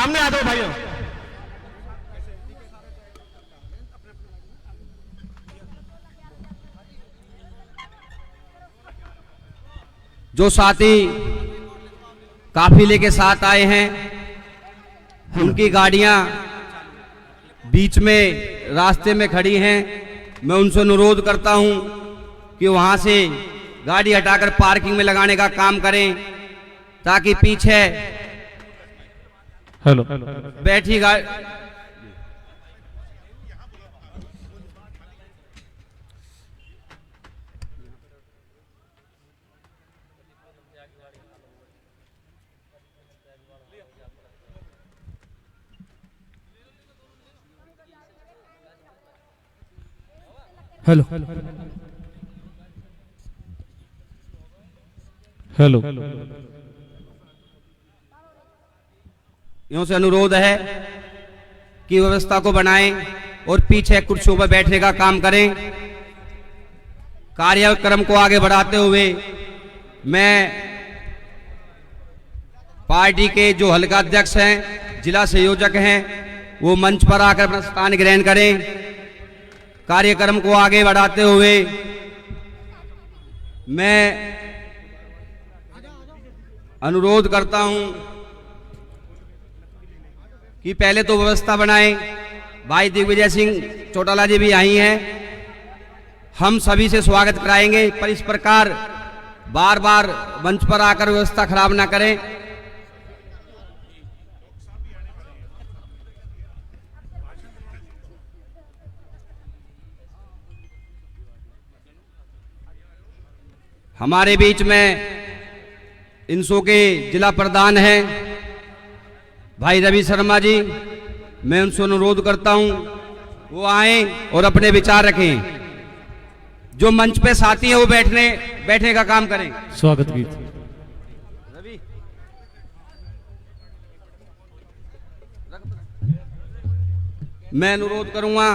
सामने आ जाओ भाइयों। जो साथी काफिले के साथ आए हैं, उनकी गाड़ियां बीच में रास्ते में खड़ी हैं। मैं उनसे अनुरोध करता हूं कि वहां से गाड़ी हटाकर पार्किंग में लगाने का काम करें, ताकि पीछे बैठी गाड़ी हेलो हेलो यूं से अनुरोध है कि व्यवस्था को बनाएं और पीछे कुर्सियों पर बैठने का काम करें। कार्यक्रम को आगे बढ़ाते हुए मैं पार्टी के जो हल्का अध्यक्ष हैं, जिला संयोजक हैं, वो मंच पर आकर अपना स्थान ग्रहण करें। कार्यक्रम को आगे बढ़ाते हुए मैं अनुरोध करता हूं कि पहले तो व्यवस्था बनाएं। भाई दिग्विजय सिंह चौटाला जी भी आई हैं, हम सभी से स्वागत कराएंगे, पर इस प्रकार बार बार मंच पर आकर व्यवस्था खराब ना करें। हमारे बीच में इनसो के जिला प्रधान हैं भाई रवि शर्मा जी, मैं उनसे अनुरोध करता हूं वो आए और अपने विचार रखें। जो मंच पे साथी है वो बैठने का काम करें। स्वागत गीत रवि मैं अनुरोध करूंगा,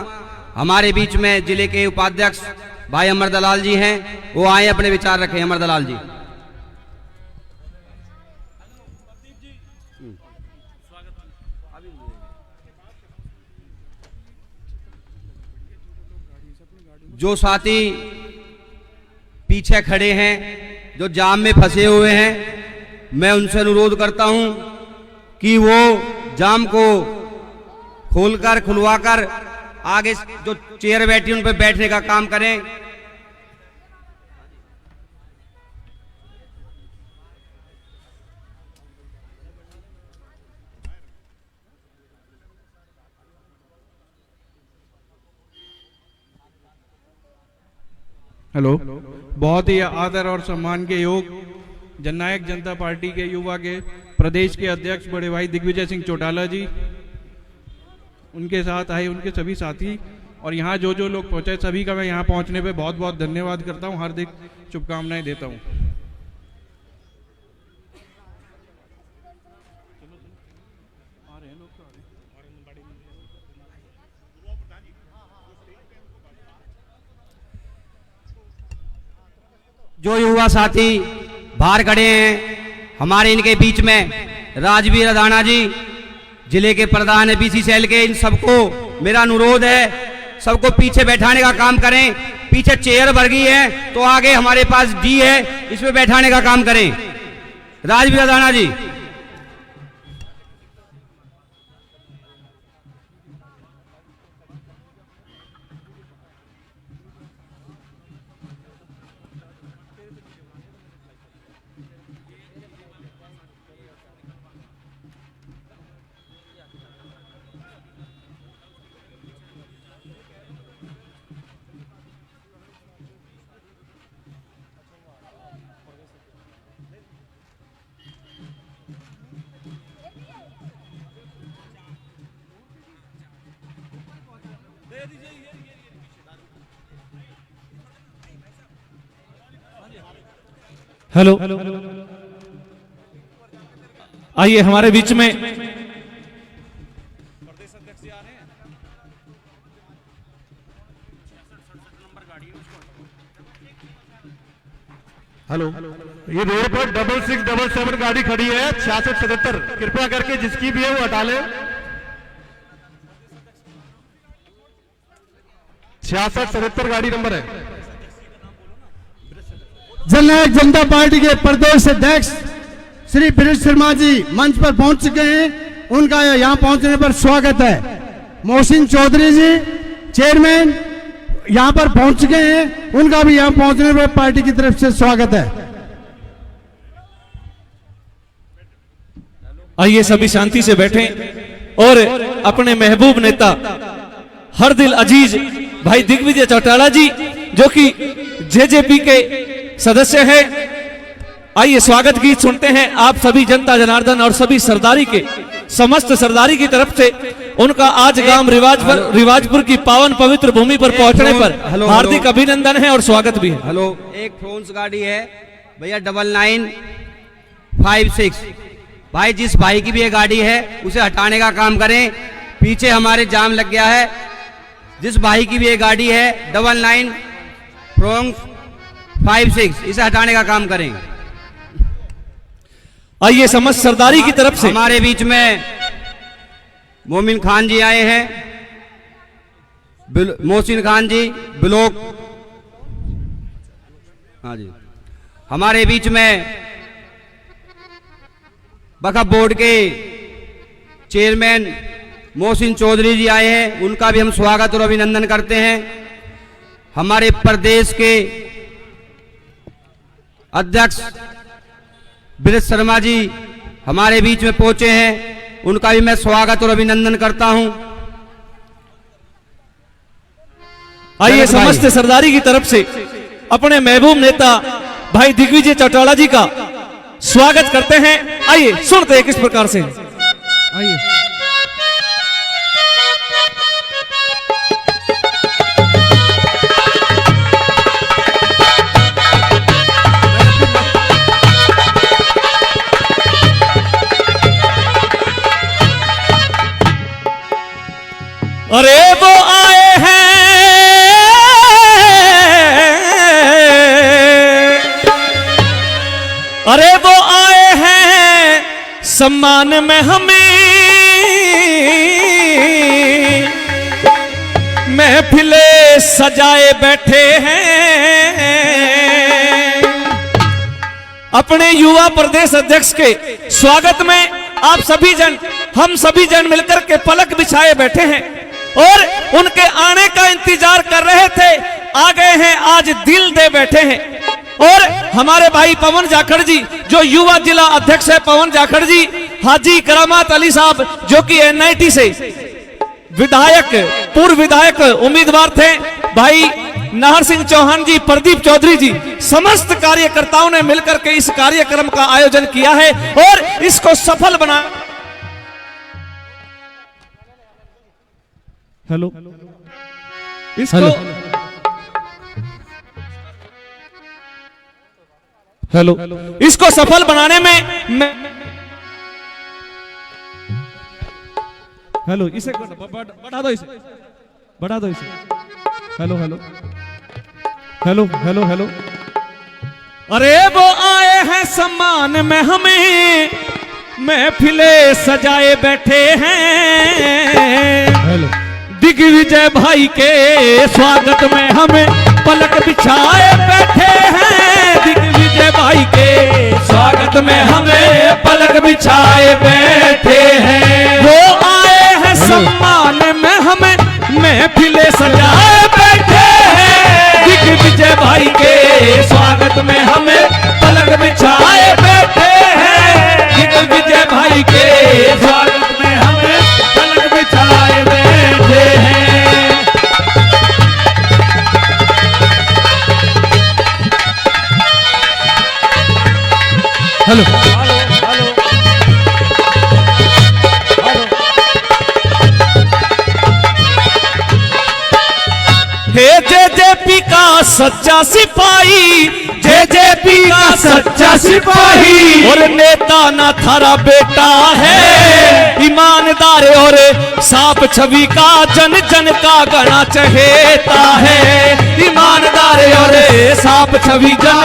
हमारे बीच में जिले के उपाध्यक्ष भाई अमर दलाल जी हैं, वो आए अपने विचार रखें। अमर दलाल जी। जो साथी पीछे खड़े हैं, जो जाम में फंसे हुए हैं, मैं उनसे अनुरोध करता हूं कि वो जाम को खोलकर खुलवाकर आगे जो चेयर बैठी उन पर बैठने का काम करें। हेलो, बहुत ही आदर और सम्मान के योग जननायक जनता पार्टी के युवा के प्रदेश के अध्यक्ष बड़े भाई दिग्विजय सिंह चौटाला जी, उनके साथ आए उनके सभी साथी और यहाँ जो जो लोग पहुंचे, सभी का मैं यहाँ पहुंचने पे बहुत बहुत धन्यवाद करता हूँ, हार्दिक शुभकामनाएं देता हूँ। जो युवा साथी बाहर खड़े हैं, हमारे इनके बीच में राजवीर अदाना जी, जिले के प्रधान है बीसी सेल के, इन सबको मेरा अनुरोध है, सबको पीछे बैठाने का काम करें। पीछे चेयर भर गई है तो आगे हमारे पास डी है, इसमें बैठाने का काम करें। राजवीर अदाना जी। हेलो, आइए हमारे बीच में हेलो, ये रोड पर 6677 गाड़ी खड़ी है 6677, कृपया करके जिसकी भी है वो हटा ले। 6677 गाड़ी नंबर है। जननायक जनता पार्टी के प्रदेश अध्यक्ष श्री ब्रिज शर्मा जी मंच पर पहुंच चुके हैं, उनका यहां पहुंचने पर स्वागत है। मोहसिन चौधरी जी चेयरमैन यहां पर पहुंच चुके हैं, उनका भी यहां पहुंचने पर पार्टी की तरफ से स्वागत है। आइए सभी शांति से बैठें और अपने महबूब नेता हर दिल अजीज भाई दिग्विजय चौटाला जी जो कि जेजेपी के सदस्य हैं, आइए स्वागत गीत सुनते हैं। आप सभी जनता जनार्दन और सभी सरदारी के समस्त सरदारी की तरफ से उनका आज गांव रिवाजपुर की पावन पवित्र भूमि पर पहुंचने पर हार्दिक अभिनंदन है और स्वागत भी है। हेलो, एक फ्रोन्स गाड़ी है भैया 9956। भाई जिस भाई की भी ये गाड़ी है उसे हटाने का काम करें, पीछे हमारे जाम लग गया है। जिस भाई की भी ये गाड़ी है 9956, इसे हटाने का काम करें। आइए समस्त सरदारी की तरफ से हमारे बीच में मोमिन खान जी आए हैं, मोहसिन खान जी ब्लॉक, हाँ जी। हमारे बीच में वक्फ बोर्ड के चेयरमैन मोहसिन चौधरी जी आए हैं, उनका भी हम स्वागत और अभिनंदन करते हैं। हमारे प्रदेश के अध्यक्ष ब्रिज शर्मा जी हमारे बीच में पहुंचे हैं, उनका भी मैं स्वागत और अभिनंदन करता हूं। आइए समस्त सरदारी की तरफ से अपने महबूब नेता भाई दिग्विजय चौटाला जी का स्वागत करते हैं। आइए सुनते हैं किस प्रकार से। आइए अरे वो आए हैं अरे वो आए हैं सम्मान में हमें महफिले सजाए बैठे हैं। अपने युवा प्रदेश अध्यक्ष के स्वागत में आप सभी जन हम सभी जन मिलकर के पलक बिछाए बैठे हैं और उनके आने का इंतजार कर रहे थे। आ गए हैं, आज दिल दे बैठे हैं। और हमारे भाई पवन जाखड़ जी जो युवा जिला अध्यक्ष है, पवन जाखड़ जी, हाजी करामत अली साहब जो कि एनआईटी से विधायक पूर्व विधायक उम्मीदवार थे, भाई नाहर सिंह चौहान जी, प्रदीप चौधरी जी, समस्त कार्यकर्ताओं ने मिलकर के इस कार्यक्रम का आयोजन किया है और इसको सफल बना। हेलो इसको हेलो इसको सफल बनाने में हेलो इसे बढ़ा दो, इसे बढ़ा दो, इसे hello hello hello hello hello. अरे वो आए हैं सम्मान में हमें महफिले सजाए बैठे हैं। हेलो दिग्विजय भाई के स्वागत में हमें पलक बिछाए बैठे हैं। दिग्विजय भाई के स्वागत में हमें पलक बिछाए बैठे हैं। वो आए हैं सम्मान में हमें महफिले सजाए बैठे हैं। दिग्विजय भाई के स्वागत में हमें पलक बिछाए बैठे हैं। दिग्विजय भाई के स्वागत में हमें पलक बिछाए बैठे हैं। हेलो हेलो हे जेजेपी का सच्चा सिपाही, जेजेपी का सच्चा सिपाही और नेता ना थारा बेटा है, ईमानदार ईमानदार और साफ छवि का जन जन का गणा चहेता है। ईमानदार और साफ छवि जन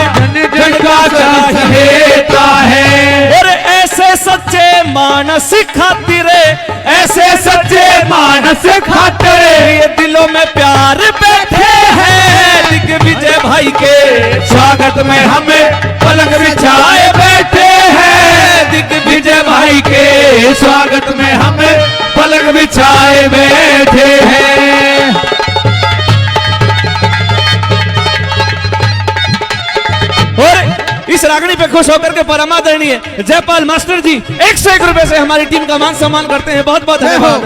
जन का गणा चहेता है। और ऐसे सच्चे मानस खातिर, ऐसे सच्चे मानस खातिर ये दिलों में प्यार बैठे हैं। दिग्विजय भाई के स्वागत में हमें पलंग बिछाए बैठे हैं। दिग्विजय भाई के स्वागत में हमें पलंग बिछाए बैठे हैं। और इस रागनी पे खुश होकर के परमादरणीय जयपाल मास्टर जी 101 रुपए से हमारी टीम का मान सम्मान करते हैं। बहुत बहुत धन्यवाद।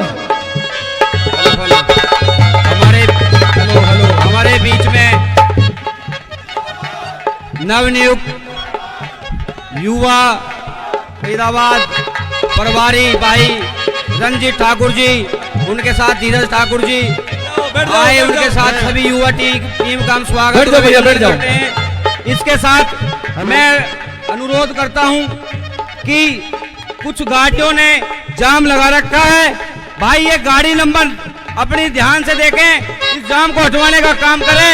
हमारे बीच में नवनियुक्त युवा फरीदाबाद प्रभारी भाई रंजीत ठाकुर जी, उनके साथ धीरज ठाकुर जी आए, उनके साथ सभी युवा टीम का हम स्वागत करते हैं। इसके साथ मैं अनुरोध करता हूं कि कुछ गाड़ियों ने जाम लगा रखा है। भाई ये गाड़ी नंबर अपनी ध्यान से देखें, इस जाम को हटवाने का काम करें।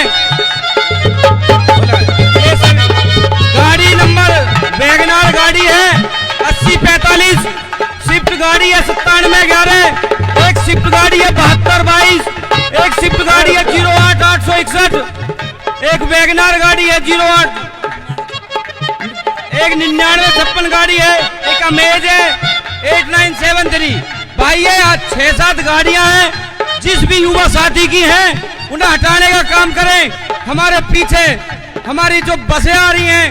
गाड़ी नंबर वैगनार गाड़ी है 8045, स्विफ्ट गाड़ी है 9711, एक स्विफ्ट गाड़ी है 7222, एक स्विफ्ट गाड़ी है 08861, एक वैगनार गाड़ी है 08, एक 9956 गाड़ी है, एक अमेज है 8973। भाई ये 6-7 गाड़ियां हैं, जिस भी युवा साथी की हैं उन्हें हटाने का काम करें। हमारे पीछे हमारी जो बसें आ रही हैं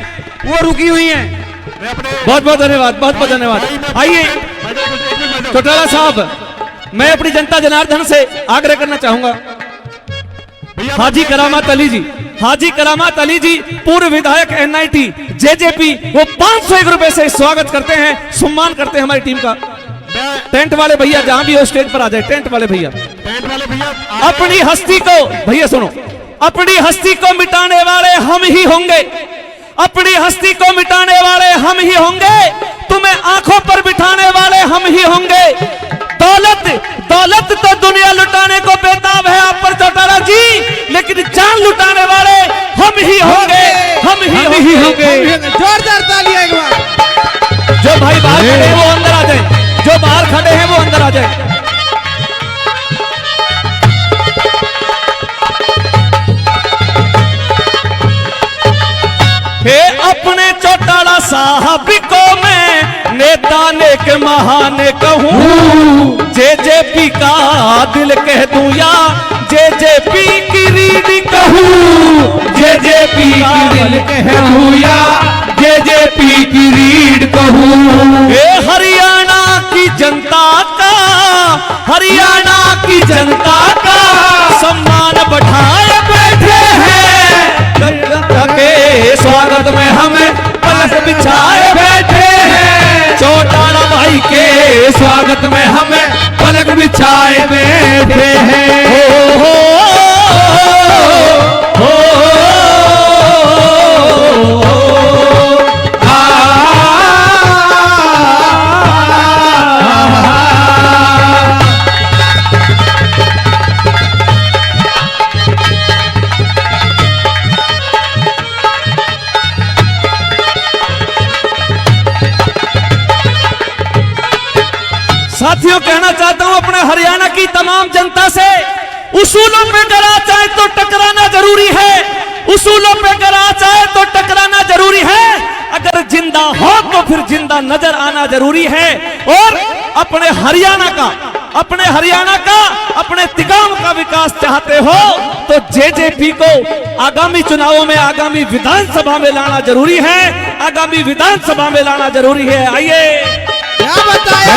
वो रुकी हुई हैं। बहुत बहुत धन्यवाद, बहुत बहुत धन्यवाद। आइए चौटाला साहब, मैं अपनी जनता जनार्दन से आग्रह करना चाहूंगा। हाजी करामत अली जी, हाजी करामत अली जी पूर्व विधायक NIT JJP, वो 501 रुपए से स्वागत करते हैं, सम्मान करते हैं हमारी टीम का। टेंट वाले भैया जहां भी हो स्टेज पर आ जाए। टेंट वाले भैया अपनी हस्ती को, भैया सुनो, अपनी हस्ती को मिटाने वाले हम ही होंगे। अपनी हस्ती को मिटाने वाले हम ही होंगे, तुम्हें आंखों पर बिठाने वाले हम ही होंगे। दौलत दौलत तो दुनिया लुटाने को बेताब है आप पर चौटाला जी, लेकिन जान लुटाने वाले हम ही होंगे, हम ही होंगे। जोरदार तालियां एक बार। जो भाई बाहर खड़े हैं वो अंदर आ जाए, जो बाहर खड़े हैं वो अंदर आ जाए। हे अपने चौटाला साहब को मैं नेता नेक महान कहूँ, JJP का दिल कह दूं या JJP की रीढ़ कहूँ, JJP की दिल कह दूं या JJP की रीढ़ कहूँ। हे हरियाणा की जनता का, हरियाणा की जनता का सम्मान बढ़ाए बैठे हैं। जनता के स्वागत में हमें पलक बिछाए बैठे हैं। चौटाला भाई के स्वागत में हमें पलक बिछाए बैठे हैं। हो साथियों, कहना चाहता हूं अपने हरियाणा की तमाम जनता से, उसूलों पे अगर आ जाए तो टकराना जरूरी है। उसूलों पे अगर आ जाए तो टकराना जरूरी है। अगर जिंदा हो तो फिर जिंदा नजर आना जरूरी है। और अपने हरियाणा का, अपने तिगाम का विकास चाहते हो तो JJP को आगामी चुनावों में, आगामी विधानसभा में लाना जरूरी है। आगामी विधानसभा में लाना जरूरी है। आइए क्या बताया?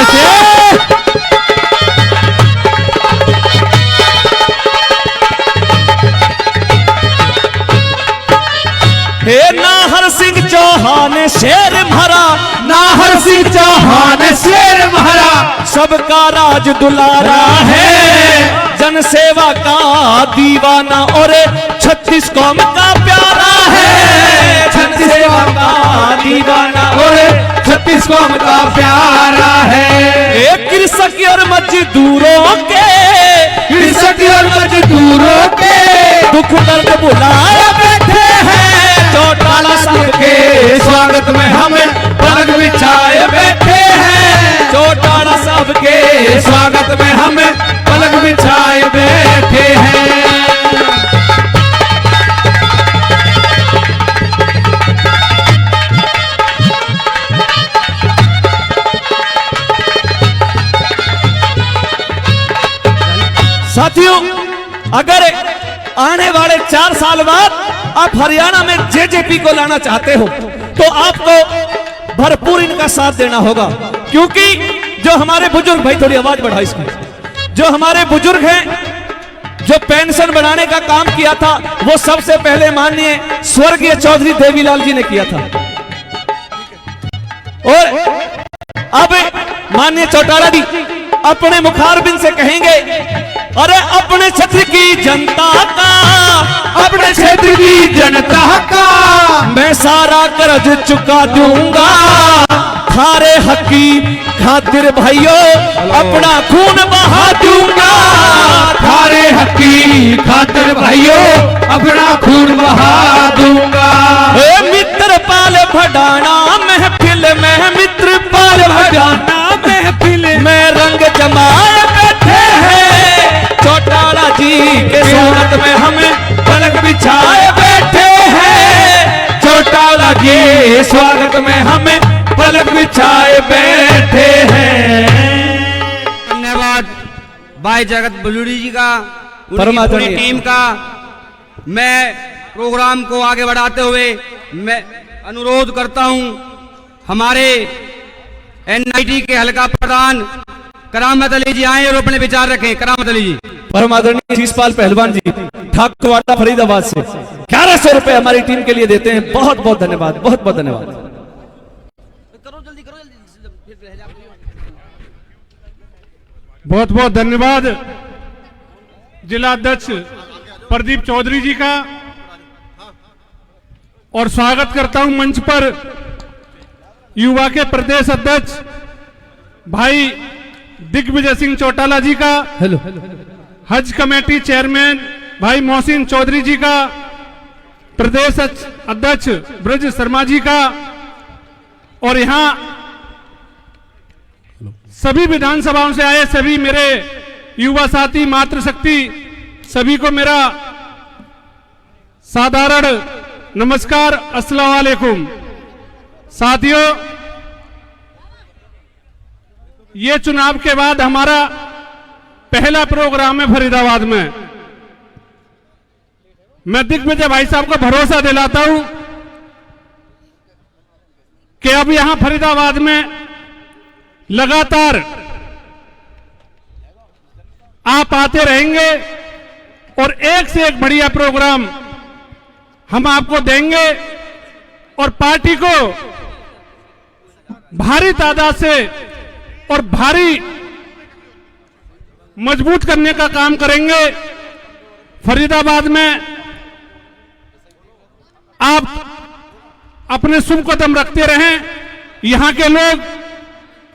हे नाहर सिंह चौहान शेर भरा, नाहर सिंह चौहान शेर भरा, सबका राज दुलारा है, जन सेवा का दीवाना और 36 कौम का प्यारा है। जन सेवा का दीवाना और छत्तीस कौम का प्यारा है। एक कृषक और मजदूरों के, कृषक और मजदूरों के दुख दर्द बुलाया बैठे हैं चौटाला साहब के स्वागत में हमें पलक बिछाए बैठे हैं। चौटाला साहब के स्वागत में हमें पलक बिछाए बैठे हैं। साथियों, अगर आने वाले 4 साल बाद आप हरियाणा में जेजेपी को लाना चाहते हो तो आपको भरपूर इनका साथ देना होगा, क्योंकि जो हमारे बुजुर्ग, भाई थोड़ी आवाज बढ़ाओ इसमें, जो हमारे बुजुर्ग हैं जो पेंशन बढ़ाने का काम किया था वो सबसे पहले माननीय स्वर्गीय चौधरी देवीलाल जी ने किया था। और अब माननीय चौटाला जी अपने मुखारबिंद से कहेंगे, अरे अपने क्षेत्र की जनता का, अपने क्षेत्र की जनता का मैं सारा कर्ज चुका दूंगा। थारे हकी खातिर भाइयों अपना खून बहा दूंगा। थारे हकी खातिर भाइयों अपना खून बहा दूंगा। मित्र पाल भडाना महफिल में, मित्र पाल भडाना महफिल में रंग जमाए बैठे हैं चौटाला जी के स्वागत में हमें पलक बिछाए बैठे हैं। चौटाला के स्वागत में हमें पलक बिछाए बैठे हैं। धन्यवाद भाई जगत बलूड़ी जी का, उनकी परमात्मा पूरी टीम का। मैं प्रोग्राम को आगे बढ़ाते हुए मैं अनुरोध करता हूं हमारे एनआईटी के हल्का प्रधान करामत अली जी आए और अपने विचार रखें। करामत अली जी। परम आदरणीय शीशपाल पहलवान जी ठाकुरवाड़ा फरीदाबाद से 1100 रुपए हमारी टीम के लिए देते हैं। बहुत बहुत धन्यवाद, बहुत बहुत धन्यवाद। बहुत बहुत धन्यवाद जिला अध्यक्ष प्रदीप चौधरी जी का। और स्वागत करता हूं मंच पर युवा के प्रदेश अध्यक्ष भाई दिग्विजय सिंह चौटाला जी का। हेलो। हज कमेटी चेयरमैन भाई मोहसिन चौधरी जी का, प्रदेश अध्यक्ष ब्रज शर्मा जी का, और यहां सभी विधानसभाओं से आए सभी मेरे युवा साथी, मातृशक्ति, सभी को मेरा साधारण नमस्कार, अस्सलाम वालेकुम। साथियों, ये चुनाव के बाद हमारा पहला प्रोग्राम है फरीदाबाद में। मैं दिग्विजय भाई साहब को भरोसा दिलाता हूं कि अब यहां फरीदाबाद में लगातार आप आते रहेंगे और एक से एक बढ़िया प्रोग्राम हम आपको देंगे और पार्टी को भारी तादाद से और भारी मजबूत करने का काम करेंगे। फरीदाबाद में आप अपने शुभ कदम रखते रहें, यहां के लोग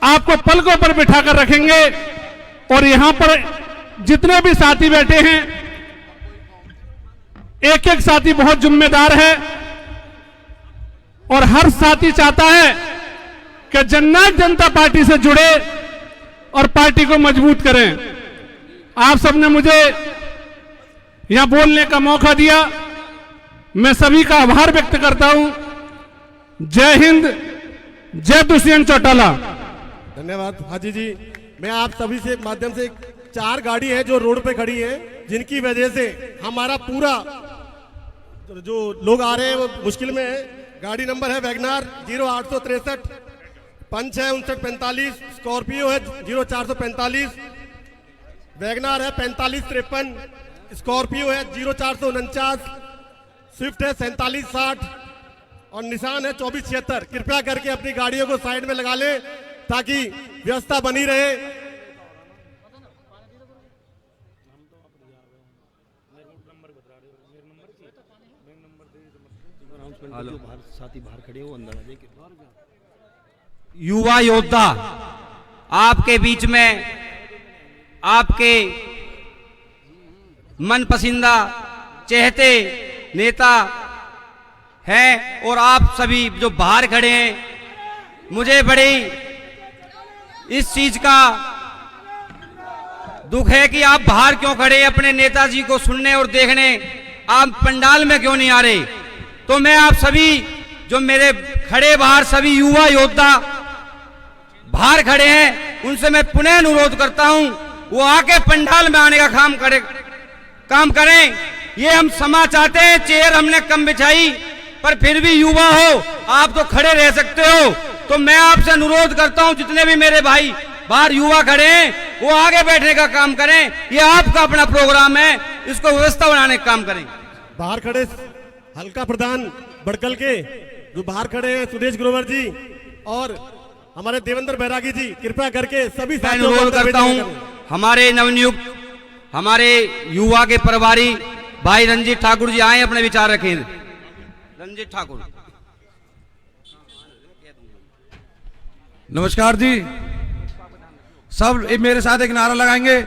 आपको पलकों पर बिठाकर रखेंगे। और यहां पर जितने भी साथी बैठे हैं, एक एक साथी बहुत जिम्मेदार है और हर साथी चाहता है कि जननायक जनता पार्टी से जुड़े और पार्टी को मजबूत करें। आप सबने मुझे यहां बोलने का मौका दिया, मैं सभी का आभार व्यक्त करता हूं। जय हिंद, जय दुष्यंत चौटाला। धन्यवाद हाजी जी। मैं आप सभी से माध्यम से 4 गाड़ी है जो रोड पे खड़ी है, जिनकी वजह से हमारा पूरा जो लोग आ रहे हैं वो मुश्किल में है। गाड़ी नंबर है वैगनार 0863, पंच है 5945, स्कॉर्पियो है 0445, वैगनार है 4553, स्कॉर्पियो है 0449, स्विफ्ट है 4760 और निशान है 2476। कृपया करके अपनी गाड़ियों को साइड में लगा लें ताकि व्यवस्था बनी रहे। साथी बाहर खड़े हो, अंदर आ जाइए। युवा योद्धा आपके बीच में आपके मन पसंदीदा चहेते नेता हैं और आप सभी जो बाहर खड़े हैं, मुझे बड़ी इस चीज का दुख है कि आप बाहर क्यों खड़े हैं अपने नेताजी को सुनने और देखने, आप पंडाल में क्यों नहीं आ रहे। तो मैं आप सभी जो मेरे खड़े बाहर सभी युवा योद्धा बाहर खड़े हैं, उनसे मैं पुनः अनुरोध करता हूं वो आके पंडाल में आने का काम करें। ये हम समा चाहते हैं, चेयर हमने कम बिछाई पर फिर भी युवा हो आप तो खड़े रह सकते हो। तो मैं आपसे अनुरोध करता हूं जितने भी मेरे भाई बाहर युवा खड़े हैं वो आगे बैठने का काम करें। ये आपका अपना प्रोग्राम है, इसको व्यवस्था बनाने का काम करें। बाहर खड़े हल्का प्रधान बड़कल के जो बाहर खड़े हैं सुदेश ग्रोवर जी और हमारे देवेंद्र बैरागी जी, कृपया करके सभी मैं अनुरोध करता हूं हमारे नवनियुक्त हमारे युवा के प्रभारी भाई रंजीत ठाकुर जी आए, अपने विचार रखें। रंजीत ठाकुर। नमस्कार जी, सब मेरे साथ एक नारा लगाएंगे,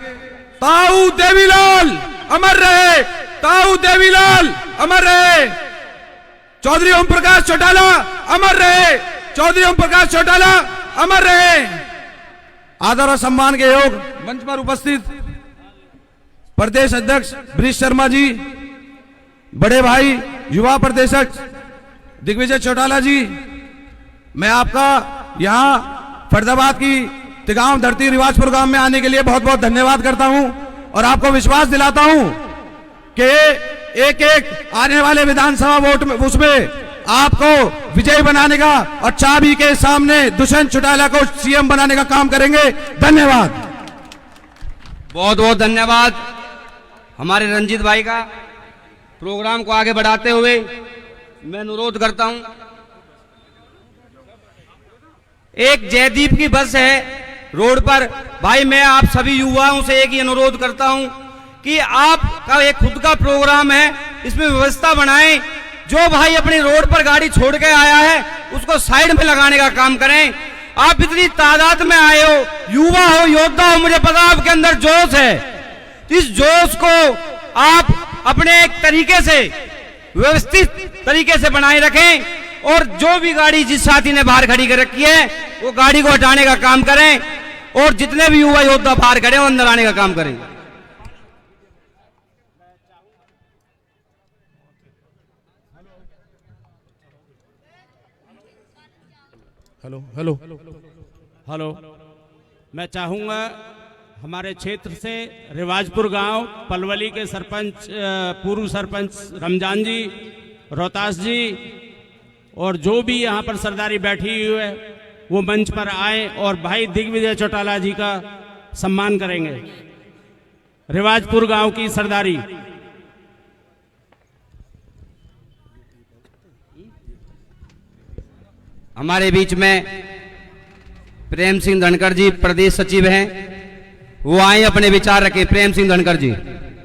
ताऊ देवीलाल अमर रहे, ताऊ देवीलाल अमर रहे, चौधरी ओम प्रकाश चौटाला अमर रहे, चौधरी ओम प्रकाश चौटाला अमर रहे। आदर और सम्मान के योग मंच पर उपस्थित प्रदेश अध्यक्ष बृष शर्मा जी, बड़े भाई युवा प्रदेशक दिग्विजय चौटाला जी, मैं आपका यहाँ फरीदाबाद की तिगांव धरती रिवाजपुर गांव में आने के लिए बहुत बहुत धन्यवाद करता हूं और आपको विश्वास दिलाता हूं कि एक एक आने वाले विधानसभा वोट में उसमें आपको विजयी बनाने का और चाबी के सामने दुष्यंत चौटाला को सीएम बनाने का काम करेंगे। धन्यवाद, बहुत बहुत धन्यवाद हमारे रंजीत भाई का। प्रोग्राम को आगे बढ़ाते हुए मैं अनुरोध करता हूं, एक जयदीप की बस है रोड पर। भाई मैं आप सभी युवाओं से एक ही अनुरोध करता हूं कि आपका एक खुद का प्रोग्राम है, इसमें व्यवस्था बनाएं। जो भाई अपनी रोड पर गाड़ी छोड़ के आया है उसको साइड में लगाने का काम करें। आप इतनी तादाद में आए हो, युवा हो, योद्धा हो, मुझे पता आपके अंदर जोश है। इस जोश को आप अपने एक तरीके से व्यवस्थित तरीके से बनाए रखें और जो भी गाड़ी जिस साथी ने बाहर खड़ी कर रखी है वो गाड़ी को हटाने का काम करें और जितने भी युवा योद्धा बाहर खड़े वो अंदर आने का काम करें। हेलो हेलो हेलो, मैं चाहूँगा हमारे क्षेत्र से रिवाजपुर गांव पलवली के सरपंच पूर्व सरपंच रमजान जी, रोहतास जी और जो भी यहाँ पर सरदारी बैठी हुई है वो मंच पर आए और भाई दिग्विजय चौटाला जी का सम्मान करेंगे। रिवाजपुर गांव की सरदारी। हमारे बीच में प्रेम सिंह धनखड़ जी प्रदेश सचिव हैं, वो आए अपने विचार रखें। प्रेम सिंह धनखड़ जी।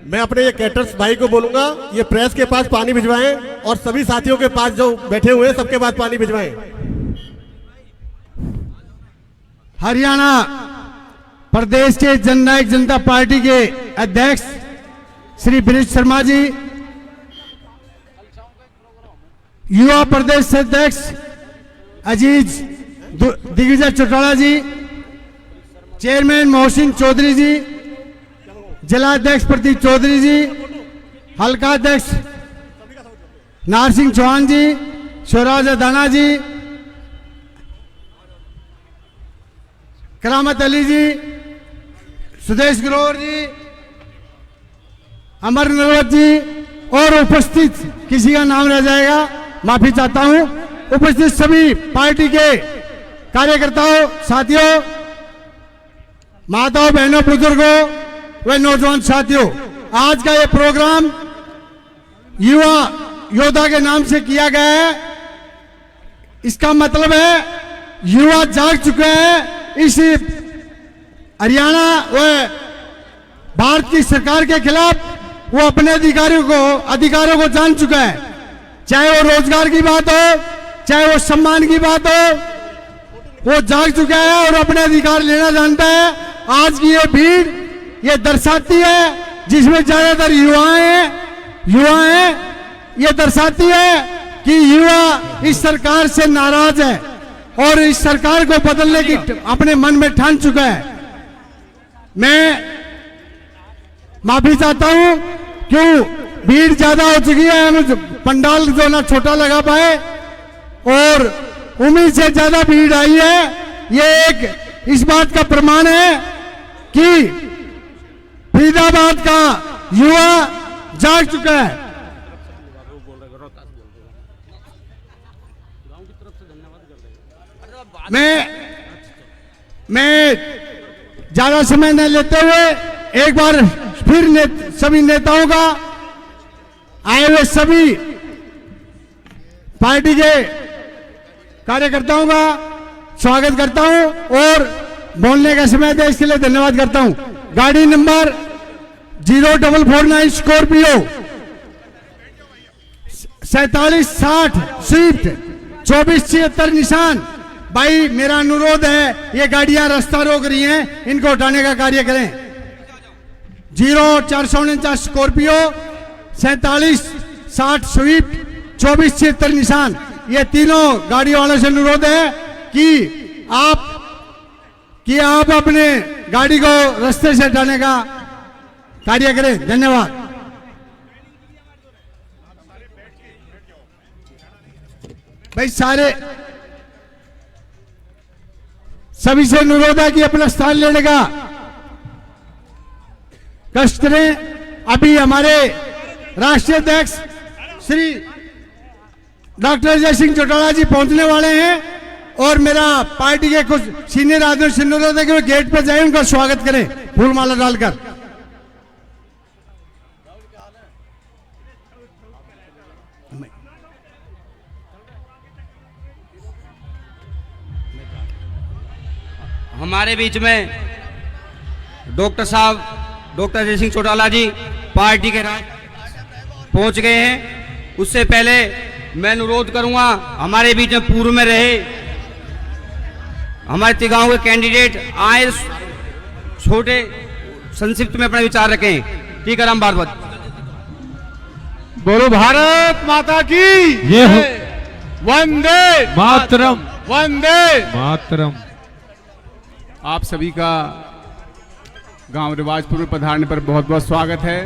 मैं अपने ये कैटर्स भाई को बोलूंगा ये प्रेस के पास पानी भिजवाएं और सभी साथियों के पास जो बैठे हुए हैं सबके पास पानी भिजवाएं। हरियाणा प्रदेश के जननायक जनता पार्टी के अध्यक्ष श्री बृष शर्मा जी, युवा प्रदेश अध्यक्ष अजीज दिग्विजय चौटाला जी, चेयरमैन मोहसिन चौधरी जी, जिला अध्यक्ष प्रदीप चौधरी जी, हल्का अध्यक्ष नारसिंह चौहान जी, शिवराज दाना जी, करामत अली जी, सुदेश ग्रोवर जी, अमर नरवत जी और उपस्थित किसी का नाम रह जाएगा माफी चाहता हूं। उपस्थित सभी पार्टी के कार्यकर्ताओं, साथियों, माताओं, बहनों, बुजुर्गों व नौजवान साथियों, आज का ये प्रोग्राम युवा योद्धा के नाम से किया गया है। इसका मतलब है युवा जाग चुके हैं इस हरियाणा व भारत की सरकार के खिलाफ। वो अपने अधिकारों को जान चुका है, चाहे वो रोजगार की बात हो, चाहे वो सम्मान की बात हो, वो जाग चुका है और अपने अधिकार लेना जानता है। आज की ये भीड़ ये दर्शाती है, जिसमें ज्यादातर युवा हैं, ये दर्शाती है कि युवा इस सरकार से नाराज है और इस सरकार को बदलने की अपने मन में ठान चुका है। मैं माफी चाहता हूं, क्यों भीड़ ज्यादा हो चुकी है, हम पंडाल जो ना छोटा लगा पाए और उम्मीद से ज्यादा भीड़ आई है। ये एक इस बात का प्रमाण है कि फरीदाबाद का युवा जाग चुका है। मैं ज्यादा समय न लेते हुए एक बार फिर सभी नेताओं का, आए हुए सभी पार्टी के कार्यकर्ताओं का स्वागत करता हूं और बोलने का समय दे इसके लिए धन्यवाद करता हूं। गाड़ी नंबर 0449 स्कॉर्पियो 4760 स्विफ्ट 2476 निशान। भाई मेरा अनुरोध है, ये गाड़ियां रास्ता रोक रही हैं, इनको हटाने का कार्य करें। 0449 स्कॉर्पियो 4760 स्विफ्ट 2476 निशान। ये तीनों गाड़ी वालों से अनुरोध है कि आप अपने गाड़ी को रास्ते से हटाने का कार्य करें। धन्यवाद। भाई सभी से अनुरोध है कि अपना स्थान लेने का कष्ट करें। अभी हमारे राष्ट्रीय अध्यक्ष श्री डॉक्टर अजय सिंह चौटाला जी पहुंचने वाले हैं और मेरा पार्टी के कुछ सीनियर आदमी से अनुरोध है कि वो गेट पर जाए, उनका स्वागत करें फूल माला डालकर। हमारे बीच में डॉक्टर अजय सिंह चौटाला जी पार्टी के पहुंच गए हैं। उससे पहले मैं अनुरोध करूंगा, हमारे बीच में पूर्व में रहे हमारे तिगांव के कैंडिडेट आए, छोटे संक्षिप्त में अपना विचार रखें। टीकाराम बारवत। बोलो भारत माता की ये हो वंदे मातरम, वंदे मातरम। आप सभी का गांव रिवाजपुर पधारने पर बहुत बहुत स्वागत है।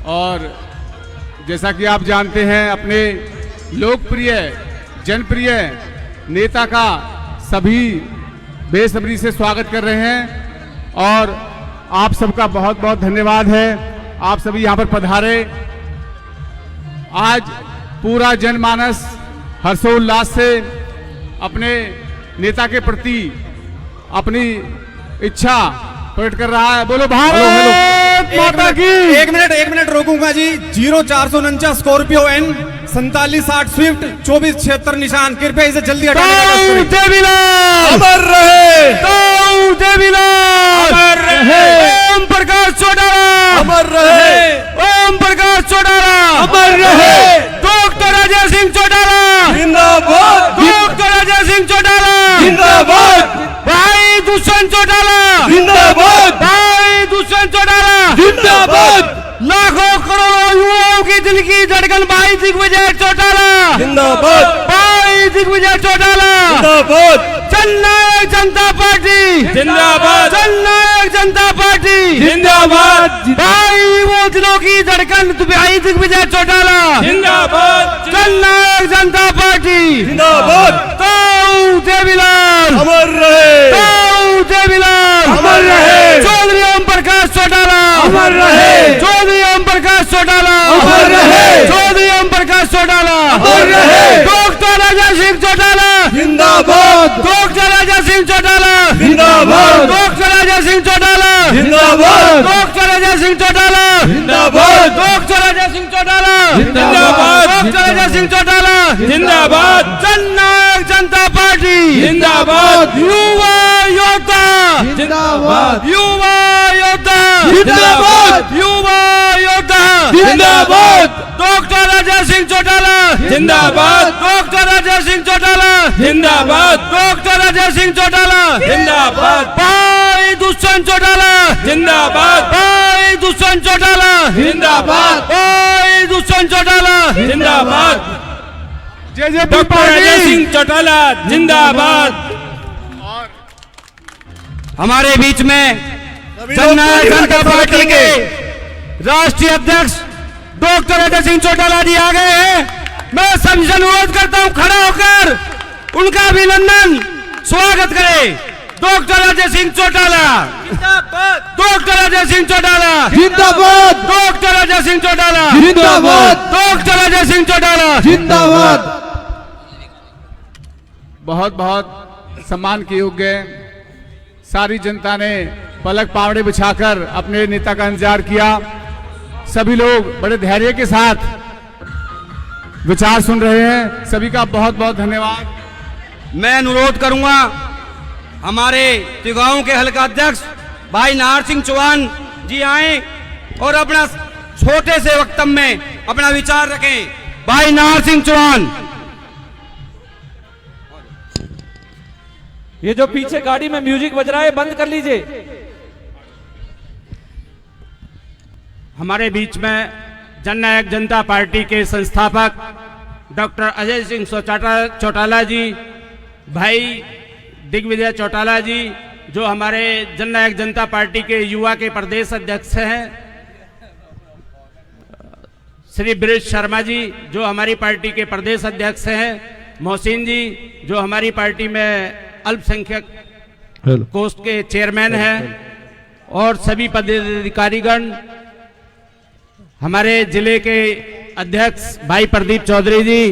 और जैसा कि आप जानते हैं, अपने लोकप्रिय जनप्रिय नेता का सभी बेसब्री से स्वागत कर रहे हैं और आप सबका बहुत बहुत धन्यवाद है। आप सभी यहाँ पर पधारे। आज पूरा जनमानस हर्षोल्लास से अपने नेता के प्रति अपनी इच्छा प्रकट कर रहा है। बोलो भारत माता की। एक मिनट रोकूंगा जी। 0449 स्कॉर्पियो N 4760 स्विफ्ट 2476 निशान। कृपया इसे जल्दी हटाने का प्रयास करें। देवीलाल अमर रहे, ताऊ देवीलाल अमर रहे, ओम प्रकाश चौटाला अमर रहे, ओम प्रकाश चौटाला अमर रहे, डॉक्टर अजय सिंह चौटाला जिंदाबाद, डॉक्टर अजय सिंह चौटाला जिंदाबाद, भाई दुष्यंत चौटाला जिंदाबाद, भाई दुष्यंत चौटाला जिंदाबाद, लाखों करोड़ों युवाओं की दिल की धड़कन भाई दिग्विजय चौटाला जिंदाबाद, भाई दिग्विजय चौटाला जिंदाबाद, जननायक जनता पार्टी जिंदाबाद, जननायक जनता पार्टी जिंदाबाद, भाई वो दिलों की धड़कन भाई दिग्विजय चौटाला जिंदाबाद, जननायक जनता पार्टी जिंदाबाद, ताऊ देवीलाल अमर रहे, ताऊ देवीलाल अमर रहे, चौधरी ओम प्रकाश चौटाला अमर रहे, चौधरी ओम प्रकाश चौटाला अमर रहे, चौधरी ओम प्रकाश चौटाला अमर रहे, डॉक्टर अजय सिंह चौटाला जिंदाबाद, डॉक्टर अजय सिंह चौटाला जिंदाबाद, डॉक्टर अजय सिंह चौटाला जिंदाबाद, डॉक्टर अजय सिंह चौटाला जिंदाबाद, डॉक्टर अजय सिंह चौटाला जिंदाबाद, डॉक्टर अजय सिंह चौटाला जिंदाबाद, जननायक जनता पार्टी जिंदाबाद, युवा योद्धा जिंदाबाद, युवा योद्धा जिंदाबाद, युवा योद्धा जिंदाबाद, डॉक्टर अजय सिंह चौटाला जिंदाबाद, डॉक्टर अजय सिंह चौटाला जिंदाबाद, डॉक्टर अजय अजय सिंह चौटाला जिंदाबाद। भाई दुष्यंत चौटाला जिंदाबाद। भाई दुष्यंत चौटाला जिंदाबाद। भाई दुष्यंत चौटाला जिंदाबाद। जे डॉक्टर अजय सिंह चौटाला जिंदाबाद। हमारे बीच में जननायक जनता पार्टी के राष्ट्रीय अध्यक्ष डॉक्टर अजय सिंह चौटाला जी आ गए हैं। मैं सबसे अनुरोध करता हूं खड़ा होकर उनका अभिनंदन स्वागत करें। डॉक्टर अजय सिंह चौटाला जिंदाबाद। डॉक्टर अजय सिंह चौटाला जिंदाबाद। डॉक्टर अजय सिंह चौटाला जिंदाबाद। डॉक्टर अजय सिंह चौटाला जिंदाबाद। बहुत बहुत सम्मान के योग्य सारी जनता ने पलक पावड़े बिछाकर अपने नेता का इंतजार किया। सभी लोग बड़े धैर्य के साथ विचार सुन रहे हैं। सभी का बहुत बहुत धन्यवाद। मैं अनुरोध करूंगा हमारे तिगांव के हल्का अध्यक्ष भाई नाहर सिंह चौहान जी आए और अपना छोटे से वक्तव्य में अपना विचार रखें। भाई नाहर सिंह चौहान। ये जो पीछे गाड़ी में म्यूजिक बज रहा है बंद कर लीजिए। हमारे बीच में जननायक जनता पार्टी के संस्थापक डॉक्टर अजय सिंह चौटाला जी, भाई दिग्विजय चौटाला जी जो हमारे जननायक जनता पार्टी के युवा के प्रदेश अध्यक्ष हैं, श्री ब्रिज शर्मा जी जो हमारी पार्टी के प्रदेश अध्यक्ष हैं, मोहसिन जी जो हमारी पार्टी में अल्पसंख्यक कोष्ठ के चेयरमैन हैं, और सभी पदाधिकारीगण, हमारे जिले के अध्यक्ष भाई प्रदीप चौधरी जी,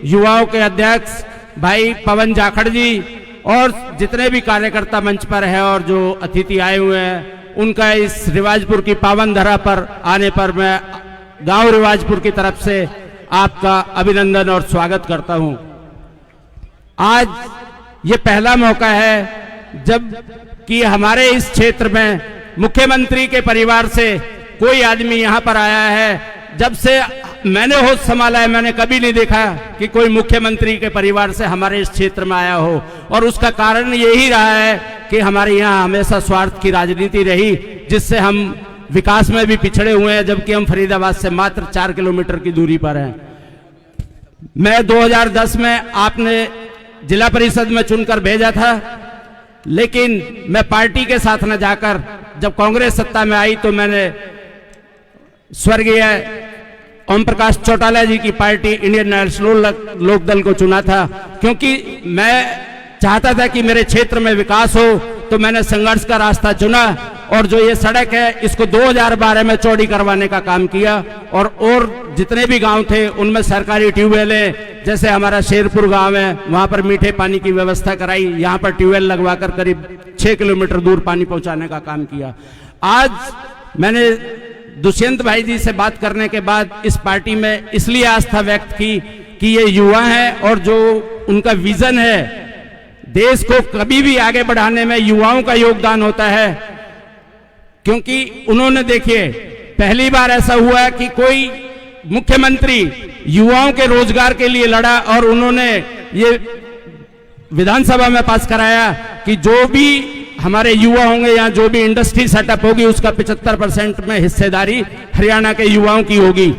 युवाओं के अध्यक्ष भाई पवन जाखड़ जी, और जितने भी कार्यकर्ता मंच पर है और जो अतिथि आए हुए हैं, उनका इस रिवाजपुर की पावन धरा पर आने पर मैं गांव रिवाजपुर की तरफ से आपका अभिनंदन और स्वागत करता हूं। आज ये पहला मौका है जब कि हमारे इस क्षेत्र में मुख्यमंत्री के परिवार से कोई आदमी यहाँ पर आया है। जब से मैंने होश संभाला है मैंने कभी नहीं देखा कि कोई मुख्यमंत्री के परिवार से हमारे इस क्षेत्र में आया हो, और उसका कारण यही रहा है कि हमारे यहाँ हमेशा स्वार्थ की राजनीति रही, जिससे हम विकास में भी पिछड़े हुए हैं, जबकि हम फरीदाबाद से मात्र 4 किलोमीटर की दूरी पर हैं। मैं 2010 में आपने जिला परिषद में चुनकर भेजा था, लेकिन मैं पार्टी के साथ न जाकर जब कांग्रेस सत्ता में आई तो मैंने स्वर्गीय ओम प्रकाश चौटाला जी की पार्टी इंडियन नेशनल लोकदल को चुना था, क्योंकि मैं चाहता था कि मेरे क्षेत्र में विकास हो। तो मैंने संघर्ष का रास्ता चुना, और जो ये सड़क है इसको 2012 में चौड़ी करवाने का काम किया, और जितने भी गांव थे उनमें सरकारी ट्यूबवेल है, जैसे हमारा शेरपुर गांव है वहां पर मीठे पानी की व्यवस्था कराई, यहाँ पर ट्यूबवेल लगवाकर करीब 6 किलोमीटर दूर पानी पहुंचाने का काम किया। आज मैंने दुष्यंत भाई जी से बात करने के बाद इस पार्टी में इसलिए आस्था व्यक्त की कि ये युवा हैं, और जो उनका विजन है देश को कभी भी आगे बढ़ाने में युवाओं का योगदान होता है। क्योंकि उन्होंने, देखिए, पहली बार ऐसा हुआ कि कोई मुख्यमंत्री युवाओं के रोजगार के लिए लड़ा, और उन्होंने ये विधानसभा में पास कराया कि जो भी हमारे युवा होंगे या जो भी इंडस्ट्री सेटअप होगी उसका 75% में हिस्सेदारी हरियाणा के युवाओं की होगी।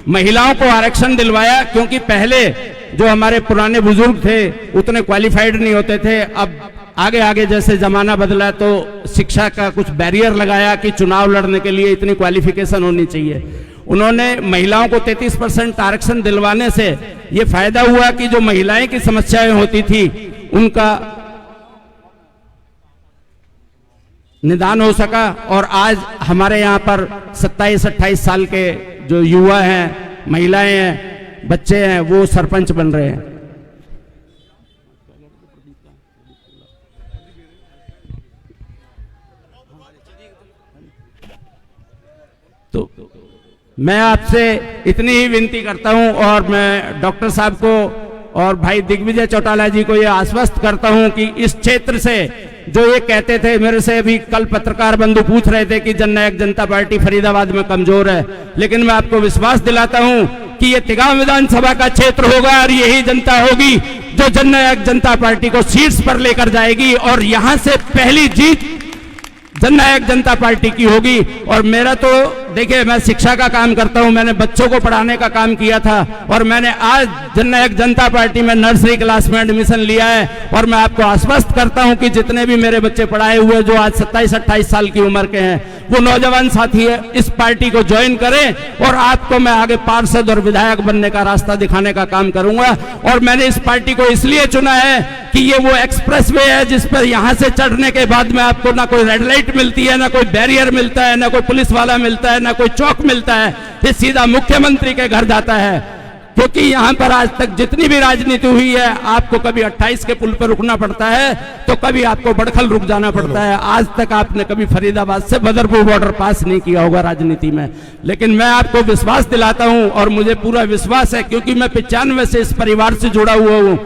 महिलाओं को आरक्षण दिलवाया, क्योंकि पहले जो हमारे पुराने बुजुर्ग थे उतने क्वालिफाइड नहीं होते थे। अब आगे आगे जैसे जमाना बदला तो शिक्षा का कुछ बैरियर लगाया कि चुनाव लड़ने के लिए इतनी क्वालिफिकेशन होनी चाहिए। उन्होंने महिलाओं को 33% आरक्षण दिलवाने से ये फायदा हुआ कि जो महिलाएं की समस्याएं होती थी उनका निदान हो सका, और आज हमारे यहाँ पर 27-28 साल के जो युवा हैं, महिलाएं हैं, बच्चे हैं, वो सरपंच बन रहे हैं। तो मैं आपसे इतनी ही विनती करता हूं, और मैं डॉक्टर साहब को और भाई दिग्विजय चौटाला जी को यह आश्वस्त करता हूं कि इस क्षेत्र से जो ये कहते थे, मेरे से अभी कल पत्रकार बंधु पूछ रहे थे कि जननायक जनता पार्टी फरीदाबाद में कमजोर है, लेकिन मैं आपको विश्वास दिलाता हूं कि ये तिगांव विधानसभा का क्षेत्र होगा और यही जनता होगी जो जननायक जनता पार्टी को सीट्स पर लेकर जाएगी और यहां से पहली जीत जननायक जनता पार्टी की होगी। और मेरा तो देखिए, मैं शिक्षा का काम करता हूं, मैंने बच्चों को पढ़ाने का काम किया था और मैंने आज जननायक जनता पार्टी में नर्सरी क्लास में एडमिशन लिया है। और मैं आपको आश्वस्त करता हूं कि जितने भी मेरे बच्चे पढ़ाए हुए जो आज 27-28 साल की उम्र के हैं, वो नौजवान साथी है, इस पार्टी को ज्वाइन करें और आपको मैं आगे पार्षद और विधायक बनने का रास्ता दिखाने का काम करूंगा। और मैंने इस पार्टी को इसलिए चुना है कि ये वो एक्सप्रेसवे है जिस पर यहां से चढ़ने के बाद में आपको ना कोई रेड लाइट मिलती है, ना कोई बैरियर मिलता है, ना कोई पुलिस वाला मिलता है, ना कोई चौक मिलता है, ये सीधा मुख्यमंत्री के घर जाता है। क्योंकि यहां पर आज तक जितनी भी राजनीति हुई है, आपको कभी 28 के पुल पर रुकना पड़ता है तो कभी आपको बड़खल रुक जाना पड़ता है। आज तक आपने कभी फरीदाबाद से बदरपुर बॉर्डर पास नहीं किया होगा राजनीति में। लेकिन मैं आपको विश्वास दिलाता हूं और मुझे पूरा विश्वास है, क्योंकि मैं 95 से इस परिवार से जुड़ा हुआ हूं